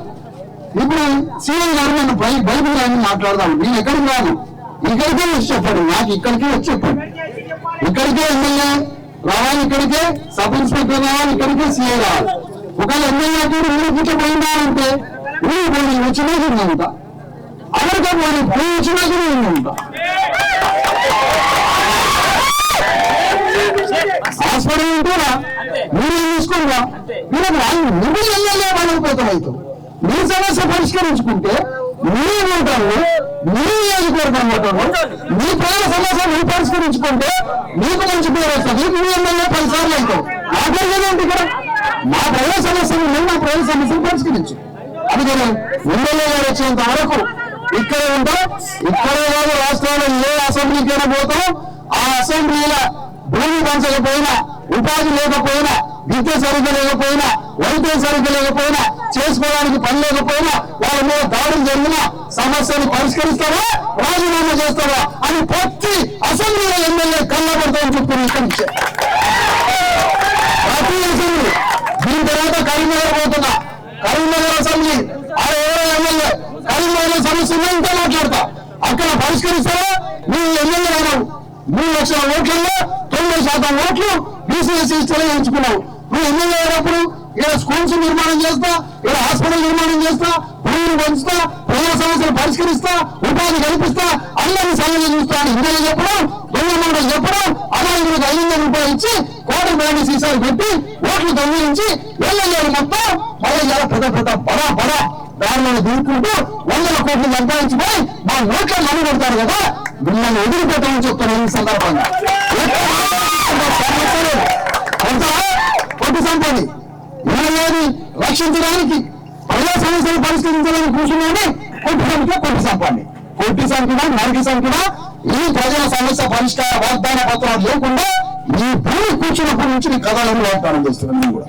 ఇప్పుడు సీఎం గారు నన్ను బైబిల్ అని మాట్లాడదాం. నేను ఎక్కడికి రాను, ఇక్కడికే వచ్చి చెప్పాడు, నాకు ఇక్కడికే వచ్చి చెప్పాడు. ఇక్కడికే ఎమ్మెల్యే రావాలి, ఇక్కడికే సబ్ ఇన్స్పెక్టర్ రావాలి, ఇక్కడికే సీఏ రావాలి. ఒకవేళ ఎమ్మెల్యే ఊరు పుట్ట పోయిందా అంటే ఊరు పోయి వచ్చినా ఉంటా, అమెరికా పోయి వచ్చినా ఉంటా. హాస్పిటల్ ఉంటున్నా మీరేం తీసుకుంటా, మీరు నువ్వు ఎమ్మెల్యే వాళ్ళకపోతాం అవుతావు. మీ సమస్య పరిష్కరించుకుంటే మీ ఓటర్లు, మీ నియోజకవర్గం ఓటర్లు, మీ ప్రజల సమస్య మీరు పరిష్కరించుకుంటే మీకు మంచి పేరు వస్తుంది. మీ ఎమ్మెల్యే 10 సార్లు అవుతావు. నాకేంటి ఇక్కడ మా ప్రజల సమస్యలు మేము మా ప్రజల సమస్యలు పరిష్కరించు. అందుకని ఎమ్మెల్యే గారు వచ్చేంత వరకు ఇక్కడే ఉంటాం. ఇక్కడే కాదు, రాష్ట్రంలో ఏ అసెంబ్లీకైనా పోతాం. ఆ అసెంబ్లీల భూమి పంచకపోయినా, ఉపాధి లేకపోయినా, విద్య సరిగ్గా లేకపోయినా, వైద్యం సరిగ్గా లేకపోయినా, చేసుకోవడానికి పని లేకపోయినా, వాళ్ళ మీద దాడులు జరిగినా సమస్యను పరిష్కరిస్తావా, రాజీనామా చేస్తావా అని ప్రతి అసెంబ్లీలో ఎమ్మెల్యే కళ్ళబడతామని చెప్తున్నారు. ప్రతి అసెంబ్లీ. దీని తర్వాత కరీంనగర్ పోతున్నా, కరీంనగర్ అసెంబ్లీ ఆ ఎవరో ఎమ్మెల్యే కరీంనగర్ సమస్య ఉంటే మాట్లాడతా, అక్కడ పరిష్కరిస్తావా? నువ్వు ఎమ్మెల్యే అయినావు, 3 లక్షల ఓట్లలో 90% ఓట్లు బీసీఎస్సీలో ఎంచుకున్నావు. నువ్వు ఎమ్మెల్యే అయినప్పుడు ఇక్కడ స్కూల్స్ నిర్మాణం చేస్తా, ఇక్కడ హాస్పిటల్ నిర్మాణం చేస్తా, భూమిని పెంచుతా, ప్రజల సమస్యలు పరిష్కరిస్తా, ఉపాధి కల్పిస్తా, అందరినీ సహాయం చూస్తా అని ఇందులో చెప్పడం, దొంగ చెప్పడం, అమాయకులకు 500 రూపాయలు ఇచ్చి కోటి బ్రాండ్ సీసాలు పెట్టి ఓట్లు దొంగిలించి ఎమ్మెల్యేలు మొత్తం మళ్ళీ పెద్ద బడా దారిలో దిగుకుంటూ 100 కోట్లు సంపాదించిపోయి మా ఓట్ల మని కొడతారు కదా, మిమ్మల్ని ఎదిరిపోతామని చెప్తాను ఈ సందర్భంగా. కొట్టి సంపండి ఎమ్మెల్యేని రక్షించడానికి, ప్రజా సమస్యలు పరిష్కరించడానికి కూర్చున్నామని కొట్టి సంపండి. కొట్టి సంఖ్యన నరికి సంఖ్యన ఈ ప్రజల సమస్య పరిష్కార వాగ్దాన పత్రాలు లేకుండా ఈ భూమి కూర్చున్నప్పటి నుంచి నీ కథలను వాగ్దానం చేస్తున్నాను. నేను కూడా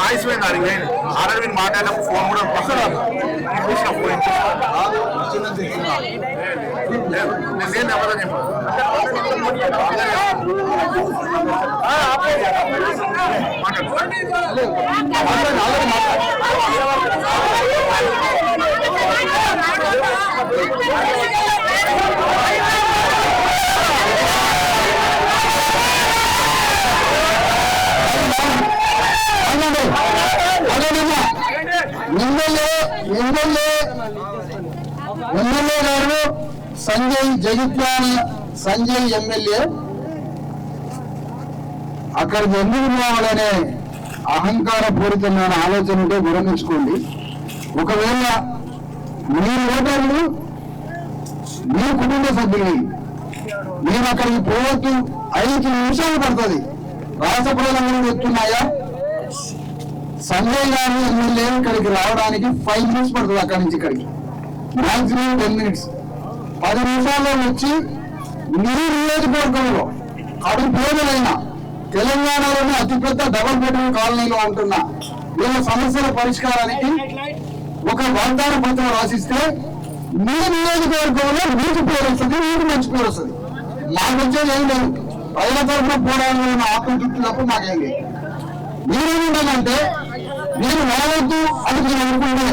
వాయిస్ ఆర్డర్ మాట్లాడినప్పుడు ఫోన్ కూడా నేను ఎవరో చెప్పాను. ఎమ్మెల్యే గారు జగిత్యాల సంజయ్ ఎమ్మెల్యే అక్కడికి ఎందుకు పోవాలనే అహంకార పూరితమైన ఆలోచన ఉంటే విరమించుకోండి. ఒకవేళ మీ ఓటర్లు మీ కుటుంబ సభ్యులు మీరు అక్కడికి పోవద్దు, 5 నిమిషాలు పడుతుంది. రాష్ట్ర ప్రజలందరూ చెప్తున్నాయా, సంజయ్ గారు ఎమ్మెల్యే ఇక్కడికి రావడానికి 5 మినిట్స్ పడుతుంది. అక్కడి నుంచి ఇక్కడికి మాక్సిమం 10 మినిట్స్. 10 నిమిషాల్లో వచ్చి మీ నియోజకవర్గంలో అటు పేదలైన తెలంగాణలోని అతిపెద్ద డబుల్ బెడ్రూమ్ కాలనీలో ఉంటున్న వీళ్ళ సమస్యల పరిష్కారానికి ఒక వాగ్దాన పత్రం రాసిస్తే మీ నియోజకవర్గంలో మీకు పేరు వస్తుంది, మీకు మంచి పేరు వస్తుంది. మాకు వచ్చేది ఏం లేదు. ప్రజల తరఫున పోరాడాలని ఆత్మతృప్తి తప్ప మాకేం లేదు. మీరేమిటంటే నేను రావద్దు అని నేను అనుకుంటే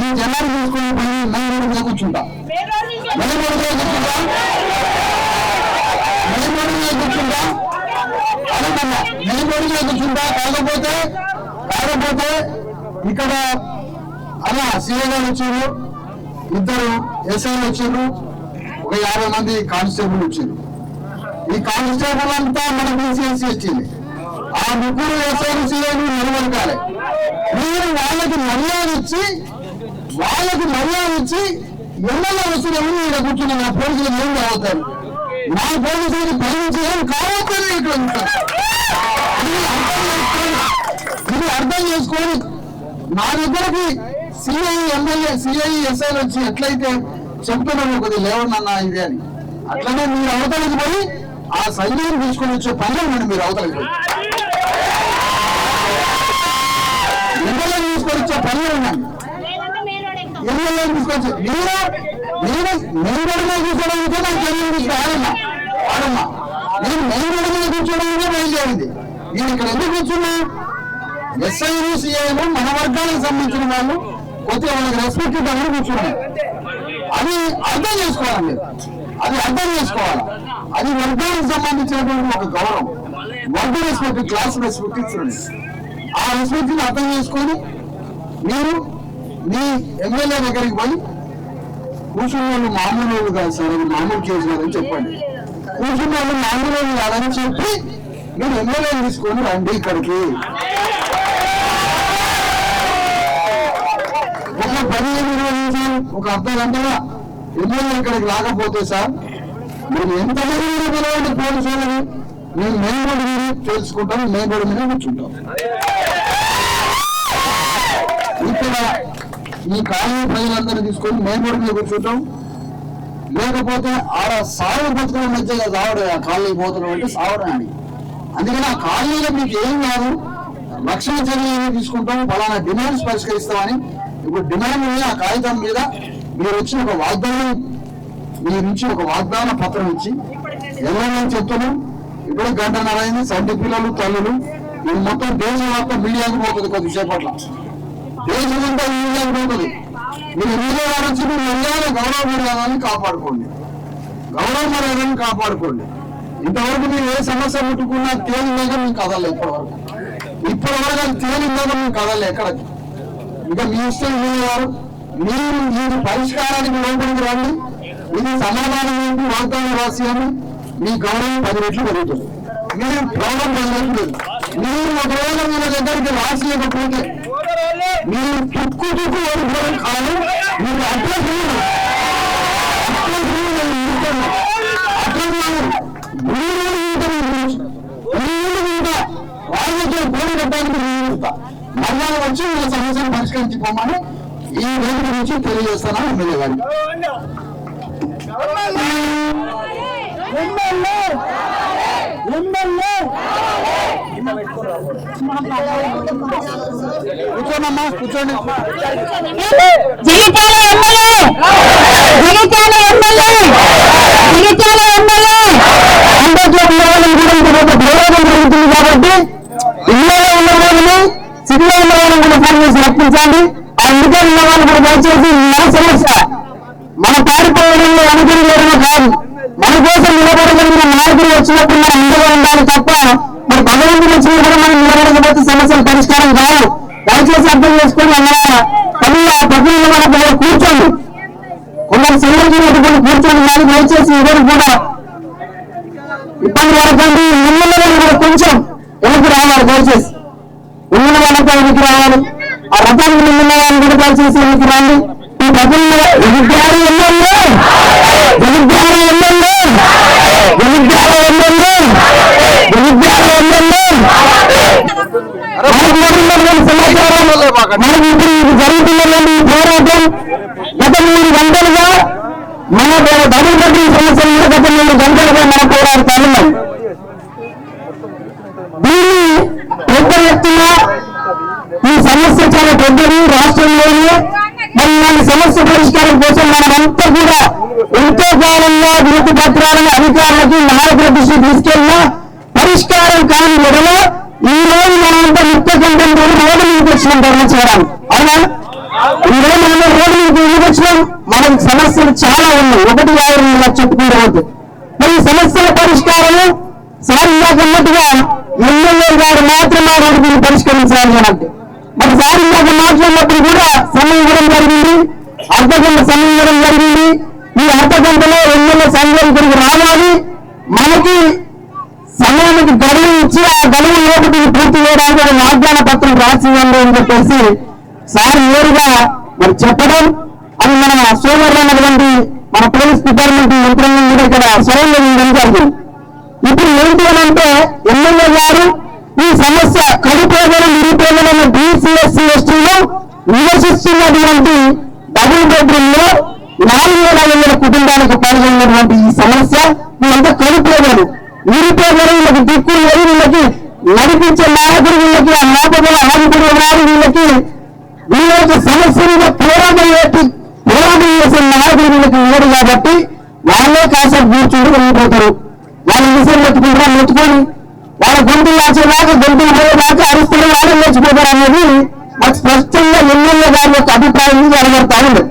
ఈ జనాలు తీసుకుని మేము కూర్చుంటా కూర్చుంటా కాకపోతే ఇక్కడ అలా సీఏ గారు వచ్చారు, 2 ఎస్ఐలు వచ్చారు, ఒక 50 మంది కానిస్టేబుల్ వచ్చారు. ఈ కానిస్టేబుల్ అంతా మన బీసీఎస్సీ వచ్చింది. ఆ 3 ఎస్ఐలు సీఏలు నిలబడకాలి. మీరు వాళ్ళకి మర్యాద ఇచ్చి ఎమ్మెల్యే వస్తున్నాము ఇక్కడ కూర్చున్న నా పోలీసులు ఏం కావుతారు, నా పోలీసులకు పరిమించి ఏం కావద్దని ఇక్కడ ఇది అర్థం చేసుకొని నా దగ్గరకి సిఐ ఎమ్మెల్యే సిఐ ఎస్ఐలు వచ్చి ఎట్లయితే చెప్తున్నాను కొద్దిగా లేవన్నా ఇది అని, అట్లనే మీరు అవతలకి పోయి ఆ సైన్యాన్ని తీసుకొని వచ్చే పనులు మీరు అవతలకి పోయి ఎమ్మెల్యే తీసుకొని వచ్చే పనులు ఉన్నాను. ఎమ్మెల్యే తీసుకొచ్చి మెయిన్ రోడ్డు మీద కూర్చోడానికి నాకు తెలియదు ఆడమ్మా నేను మెయిన్ రోడ్డు మీద కూర్చోడానికి బయలుదేరింది. నేను ఇక్కడ ఎందుకు కూర్చున్నా, ఎస్ఐలు సిఐలు మన వర్గానికి సంబంధించిన వాళ్ళు కొద్దిగా వాళ్ళకి రెస్పెక్ట్ ఇవ్వడానికి కూర్చున్నాను. అది అర్థం చేసుకోవాలి, అది అర్థం చేసుకోవాలి. అది వర్గానికి సంబంధించినటువంటి ఒక గౌరవం, వర్గ రెస్పెక్ట్, క్లాస్ రెస్పెక్ట్ ఇస్తుంది. ఆ రెస్పెక్ట్ ని అర్థం చేసుకొని మీరు మీ ఎమ్మెల్యే దగ్గరికి పోయి కూర్చున్న వాళ్ళు మామూలు వాళ్ళు కాదు సార్, అది మామూలు కేసు కాదని చెప్పండి. కూర్చున్న వాళ్ళు మామూలు వాళ్ళు కాదని చెప్పి మీరు ఎమ్మెల్యే తీసుకొని రండి ఇక్కడికి. ఒక 15-20 నిమిషాలు, ఒక అర్ధ గంటగా ఎమ్మెల్యే ఇక్కడికి రాకపోతే సార్ మీరు ఎంతమంది పిలవండి పోలీసు వాళ్ళని, మేము మెయిన్ రోడ్డు మీద తెలుసుకుంటాం, మెయిన్ రోడ్డు మీద కూర్చుంటాం. ఇక్కడ ఈ కాలనీ ప్రజలందరూ తీసుకొని మెయిన్ రోడ్డు మీద కూర్చుంటాం. లేకపోతే ఆడ సాగు బతుకుల మధ్య సావడం, ఆ కాలనీ పోతున్నాం అంటే సావడం అని. అందుకని ఆ కాలనీలో మీకు ఏం కాదు, రక్షణ చర్యలు తీసుకుంటాం, ఫలానా డిమాండ్స్ పరిష్కరిస్తామని ఇప్పుడు డిమాండ్ ఉంది. ఆ కాగితం మీద మీరు వచ్చి ఒక వాగ్దానం, మీరు నుంచి ఒక వాగ్దాన పత్రం ఇచ్చి ఎవరైనా చెప్తున్నాం. ఇప్పుడు 1 గంటన్నర అయింది, సంటి పిల్లలు తల్లులు ఇది మొత్తం దేశవ్యాప్త మీడియాకు పోతుంది. కొద్దిసేపట్ల దేశమంతా మీడియాకు పోతుంది. మీరు మీడియా వారు వచ్చి మీరు వెళ్ళాలి, గౌరవ మర్యాదలను కాపాడుకోండి, గౌరవ మర్యాదలను కాపాడుకోండి. ఇంతవరకు మీరు ఏ సమస్య ముట్టుకున్నా తేలిందాక మీకు కదలే, ఇప్పటివరకు అది తేలిందాక మీకు కదలే ఎక్కడ. ఇంకా మీ ఇష్టం మీడియావారు, మీరు పరిష్కారానికి లోపలికి రండి. ఇది సమాధానం ఏంటి, వాగ్దానం రాసి మీ గౌరవం 10 రెట్లు పెరుగుతుంది. మీరు ప్రాబ్లం 10 రెట్లు లేదు. మీరు ఒకవేళ మీ దగ్గరికి రాసియకపోతే మీరు తుక్కు ఓడిపోవడం కాదు, మీరు అట్లా వాళ్ళతో పోటీ పెట్టడానికి మర్యాద వచ్చి వీళ్ళ సమస్యను పరిష్కరించుకోమని ఈ రోజు గురించి తెలియజేస్తాను ఎమ్మెల్యే గారికి. కూర్చోండమ్మా, కూర్చోండి. జగిత్యాల ఎమ్మెల్యే అందులో ఉన్న వాళ్ళని కూడా ప్రయోగం జరుగుతుంది కాబట్టి ఇళ్ళలో ఉన్న వాళ్ళని సిటీలో ఉన్న వాళ్ళని కూడా ఫోన్ చేసి రప్పించండి. అందుకే ఉన్న వాళ్ళు కూడా దయచేసి మన సమస్య మన పారిపోవడంలో అనుకుని లేడమే కాదు, మన కోసం నిలబడగలిగిన నాయకులు వచ్చినప్పుడు మనం ముందుగా ఉండాలి తప్ప మరి 10 మంది వచ్చినా కూడా మనం నిలబడకపోతే సమస్యల పరిష్కారం కాదు. దయచేసి అర్థం చేసుకొని అలా ప్రజల మన కూర్చోండి, కొందరు సంఘటన కూర్చోండి. కానీ దయచేసి ఎవరు కూడా ఇబ్బంది పడకండి. ఉన్న వాళ్ళు కూడా కొంచెం వెనక్కి రావాలి, దయచేసి ఉన్న వాళ్ళతో వెనక్కి రావాలి. ఆ రథానికి ముందున్న వాళ్ళు కూడా దయచేసి వెనక్కి రాండి. ఈ ప్రజల్లో మనకి ఇప్పుడు ఇది జరుగుతున్నటువంటి పోరాటం గత 3 గంటలుగా మన డబుల్ బెడ్రూమ్ సమస్యలు గత 3 గంటలుగా మనం పోరాడుతా ఉన్నాం. దీన్ని పెద్ద ఎత్తున ఈ సమస్య చాలా పెద్దది రాష్ట్రంలోనే. మరి ఈ సమస్య పరిష్కారం కోసం మనమంతా కూడా ఎంతో కాలంగా వినతి పత్రాలను అధికారులకి నాయకుల దృష్టి తీసుకెళ్ళినా పరిష్కారం కాని ఎడల ఈ రోజు మనంతా ముఖ్య కంటెంట్ రోడ్డు మీదకి వచ్చినాం ధర్మచేయడానికి. అవునా, ఈ రోజు మనం రోడ్డు మీదకి ఎందుకు వచ్చినాం? మనకి సమస్యలు చాలా ఉన్నాయి, 1-2 చెప్పుకుంటూ. మరి ఈ సమస్యల పరిష్కారము సార్ ఇందాక అన్నట్టుగా ఎమ్మెల్యే గారు మాత్రమే రోడ్డు మీద పరిష్కరించాలి అంటే మరి సార్ ఇందాక మాట్లాడినప్పుడు కూడా సమయం ఇవ్వడం జరిగింది, అర్ధగంట సమయం ఇవ్వడం జరిగింది. ఈ అర్ధగంటలో ఎమ్మెల్యే సంఘం ఇక్కడికి రావాలి, మనకి సమయానికి గడువు ఇచ్చి ఆ గడువు లోపలికి పూర్తి చేయడానికి ఒక వాగ్దాన పత్రం రాసి ఇవ్వండి అని చెప్పేసి సార్ నేరుగా మరి చెప్పడం, అది మన సోదరులు అన్నటువంటి మన పోలీస్ డిపార్ట్మెంట్ యంత్రాంగం కూడా ఇక్కడ స్వయంగా జరిగింది. ఇప్పుడు ఏంటి అని అంటే ఎమ్మెల్యే గారు ఈ సమస్య కడుపేదలు నిరుపేదలను బీసీ ఎస్సీ ఎస్టీలు నివసిస్తున్నటువంటి డబుల్ బెడ్రూమ్ లో 4,500 కుటుంబాలకు పాల్గొన్నటువంటి ఈ సమస్య వీళ్ళంతా కడుపేదలు నిరుపేదలు, వీళ్ళకి దిక్కు లేదు, వీళ్ళకి నడిపించే నాయకుడు, వీళ్ళకి ఆ నాపదల నాయకుడు ఉన్నారు, వీళ్ళ యొక్క సమస్య మీద పోరాటం చేసే నాయకుడు వీళ్ళకి లేడు కాబట్టి వాళ్ళే కాసేపు కూర్చుంటూ వెళ్ళిపోతారు. వాళ్ళ విషయం నెత్తుకొని వాళ్ళ గొంతులు లాచేదాకా గొంతులు పోయేదాకా అరుస్తున్న వాళ్ళే లేచిపోతారు అనేది మాకు స్పష్టంగా ఎమ్మెల్యే గారి యొక్క అభిప్రాయం జరగడతా ఉంది.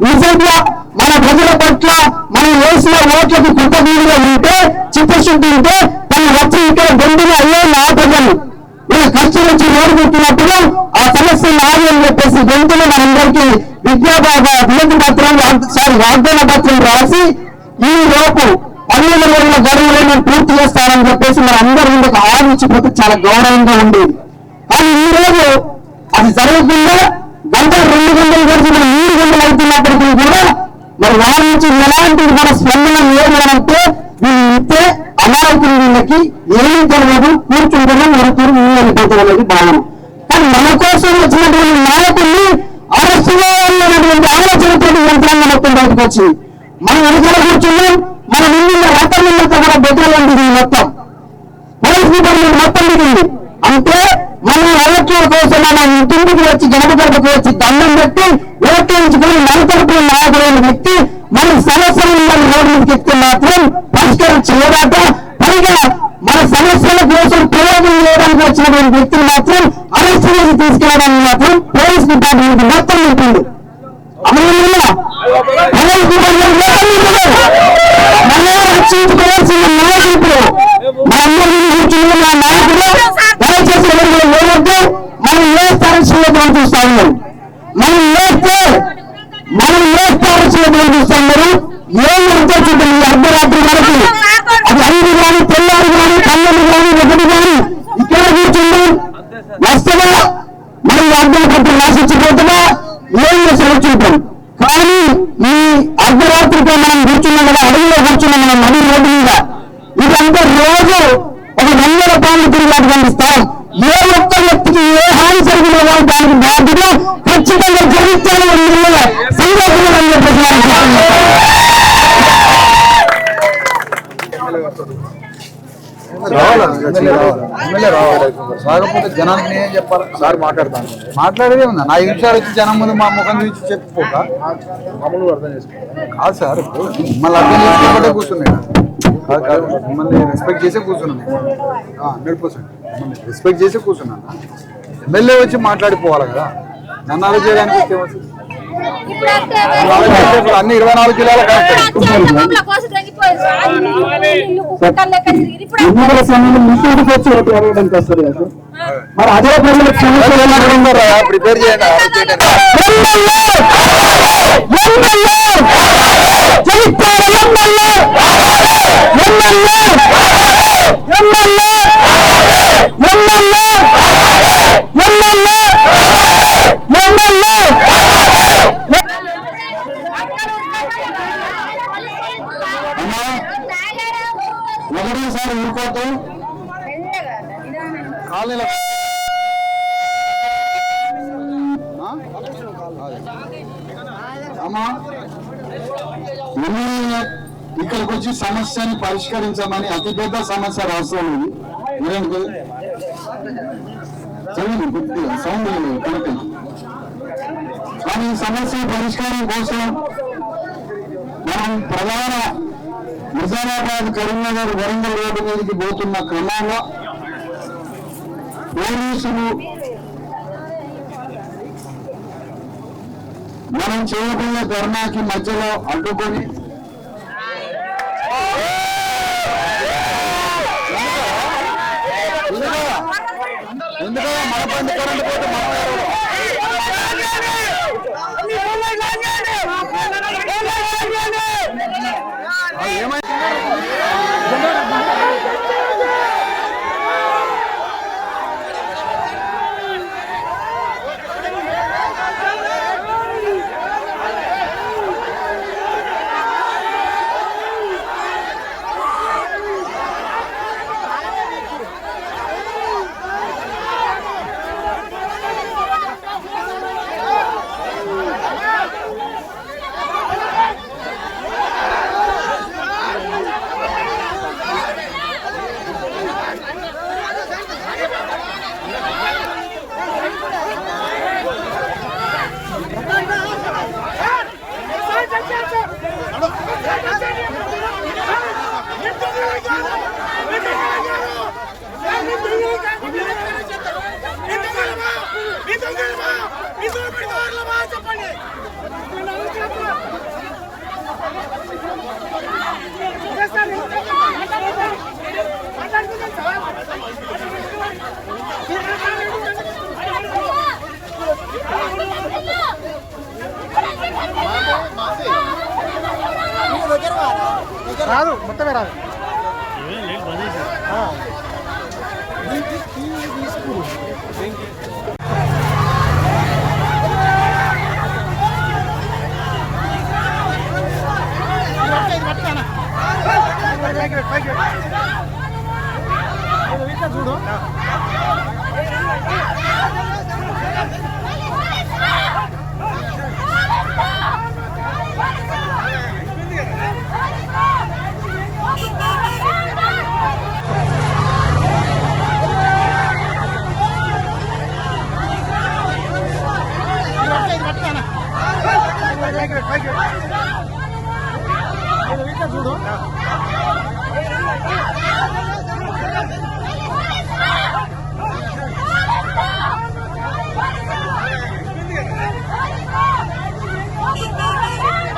నిజంగా మన ప్రజల పట్ల మనం వేసిన ఓట్లకి కృతజ్ఞతగా ఉంటే, చిత్తశుద్ధి ఉంటే తను వచ్చి ఇక్కడ గొంతులు అయ్యే నా ప్రజలు ఇలా కష్టం నుంచి ఓడిపోతున్నప్పుడు ఆ సమస్య నాది అని చెప్పేసి గొంతులు మనందరికీ విజ్ఞాపన పత్రం వాగ్దాన పత్రం రాసి ఈ లోపు 12 రోజుల గడువులను పూర్తి చేస్తారని చెప్పేసి మన అందరి ముందుకు ఆలోచించిపోతే చాలా గౌరవంగా ఉండేది. కానీ ఈ రోజు అది జరగకుండా గంట 2 గంటలు గడిచి మనం 3 గంటలు అవుతున్నప్పటికీ కూడా మరి వారి నుంచి ఎలాంటి మన స్పందన లేదు అంటే వీళ్ళు ఇస్తే అమాయకులు వీళ్ళకి ఏమీ తెలియదు, కూర్చుంటారు మరుతురు వెళ్ళిపోతారు అనేది భావన. కానీ మన కోసం వచ్చినటువంటి నాయకుల్ని అరెస్ట్ చేయాలనేటువంటి ఆలోచనతో యంత్రాంగం మొత్తం బయటకు వచ్చింది. మనం వెనకాల కూర్చున్నాం, మన ముందు రథం నిన్నతో కూడా బెటర్లు దిగింది, మొత్తం పోలీస్ డిపార్ట్మెంట్ మొత్తం దిగింది. అంటే మనం ఓట్ల కోసం మనం ఇంటింటికి వచ్చి గడపకు వచ్చి దండం పెట్టి ఓట్లేయించుకొని మన తరపున నాయకులైన వ్యక్తి మన సమస్యలు రోడ్డు మీదకి ఎక్కితే మాత్రం పరిష్కారం చేయడాట, పైగా మన సమస్యల కోసం ప్రయోగం చేయడానికి వచ్చినటువంటి వ్యక్తిని మాత్రం అరెస్ట్ చేసి తీసుకెళ్ళడానికి మాత్రం పోలీస్ డిపార్ట్మెంట్ మొత్తం ఉంటుంది. అమలు పోలీస్ డిపార్ట్మెంట్ మళ్ళీ రక్షించుకోవాల్సిన నాయకుడు మనందరినీ కూర్చున్న నా నాయకుడు దయచేసి ఎవరు లేవద్దు. మనం ఏ స్థాయిలో చూస్తా ఉన్నాం, మనం వేస్తే అరక్షణ చూస్తా ఉన్నారు. ఏం ఎంతో చూడండి అర్ధరాత్రి వరకు అది 5 కానీ తెల్లారు కానీ 12 కానీ 1 కానీ ఇక్కడ కూర్చుంది వస్తుందా మనం వాగ్దాన పత్రం రాసిచ్చిపోతుందా ఏం చేసి చూద్దాం. కానీ ఈ అర్ధరాత్రితో మనం కూర్చున్నాం కదా, అడవిలో కూర్చున్నాం మనం నది రోడ్డు మీద, ఇదంతా రోజు ఒక 100 రూపాయలు తిరిగినటువంటి స్థలం. ఏ ఒక్క వ్యక్తికి ఏ హాని జరిగినా దానికి బాధ్యత ఖచ్చితంగా జరుగుతానని సంఘటన అని చెప్పేసి ఎమ్మెల్యే రావాలి. రాకపోతే జనానికి ఏం చెప్పాలి? సార్ మాట్లాడేదే ఉందా? 5 నిమిషాలు వచ్చి జనం ముందు మా ముఖం చూసి చెప్పుకోక మామూలుగా అర్థం చేసుకోవాలి కాదు సార్. మిమ్మల్ని అర్థం చేసుకోబట్టే కూర్చున్నాయి కాదు, మిమ్మల్ని రెస్పెక్ట్ చేసే కూర్చున్నాను 100%. మిమ్మల్ని రెస్పెక్ట్ చేసే కూర్చున్నాను. ఎమ్మెల్యే వచ్చి మాట్లాడిపోవాలి కదా, నన్ను అలా చేయడానికి వస్తే అన్ని 24 జిల్లాల మరి అదే ప్రిపేర్ చేయండి. ఒకటేసారి ఊరుకోవద్దు. కాలనీలో అమ్మా ఇక్కడికి వచ్చి సమస్యని పరిష్కరించమని అతిపెద్ద సమస్య రాష్ట్రంలో ఇది. Sound correct. కానీ సమస్య పరిష్కారం కోసం మనం ప్రధాన నిజామాబాద్ కరీంనగర్ వరంగల్ రోడ్డు మీదకి పోతున్న క్రమంలో పోలీసులు మనం చేయబోయే ధర్నాకి మధ్యలో అడ్డుకొని ఎందుకంటే మన బండి కరెంట్ పోతే ఏమైంది? చూడు చూడు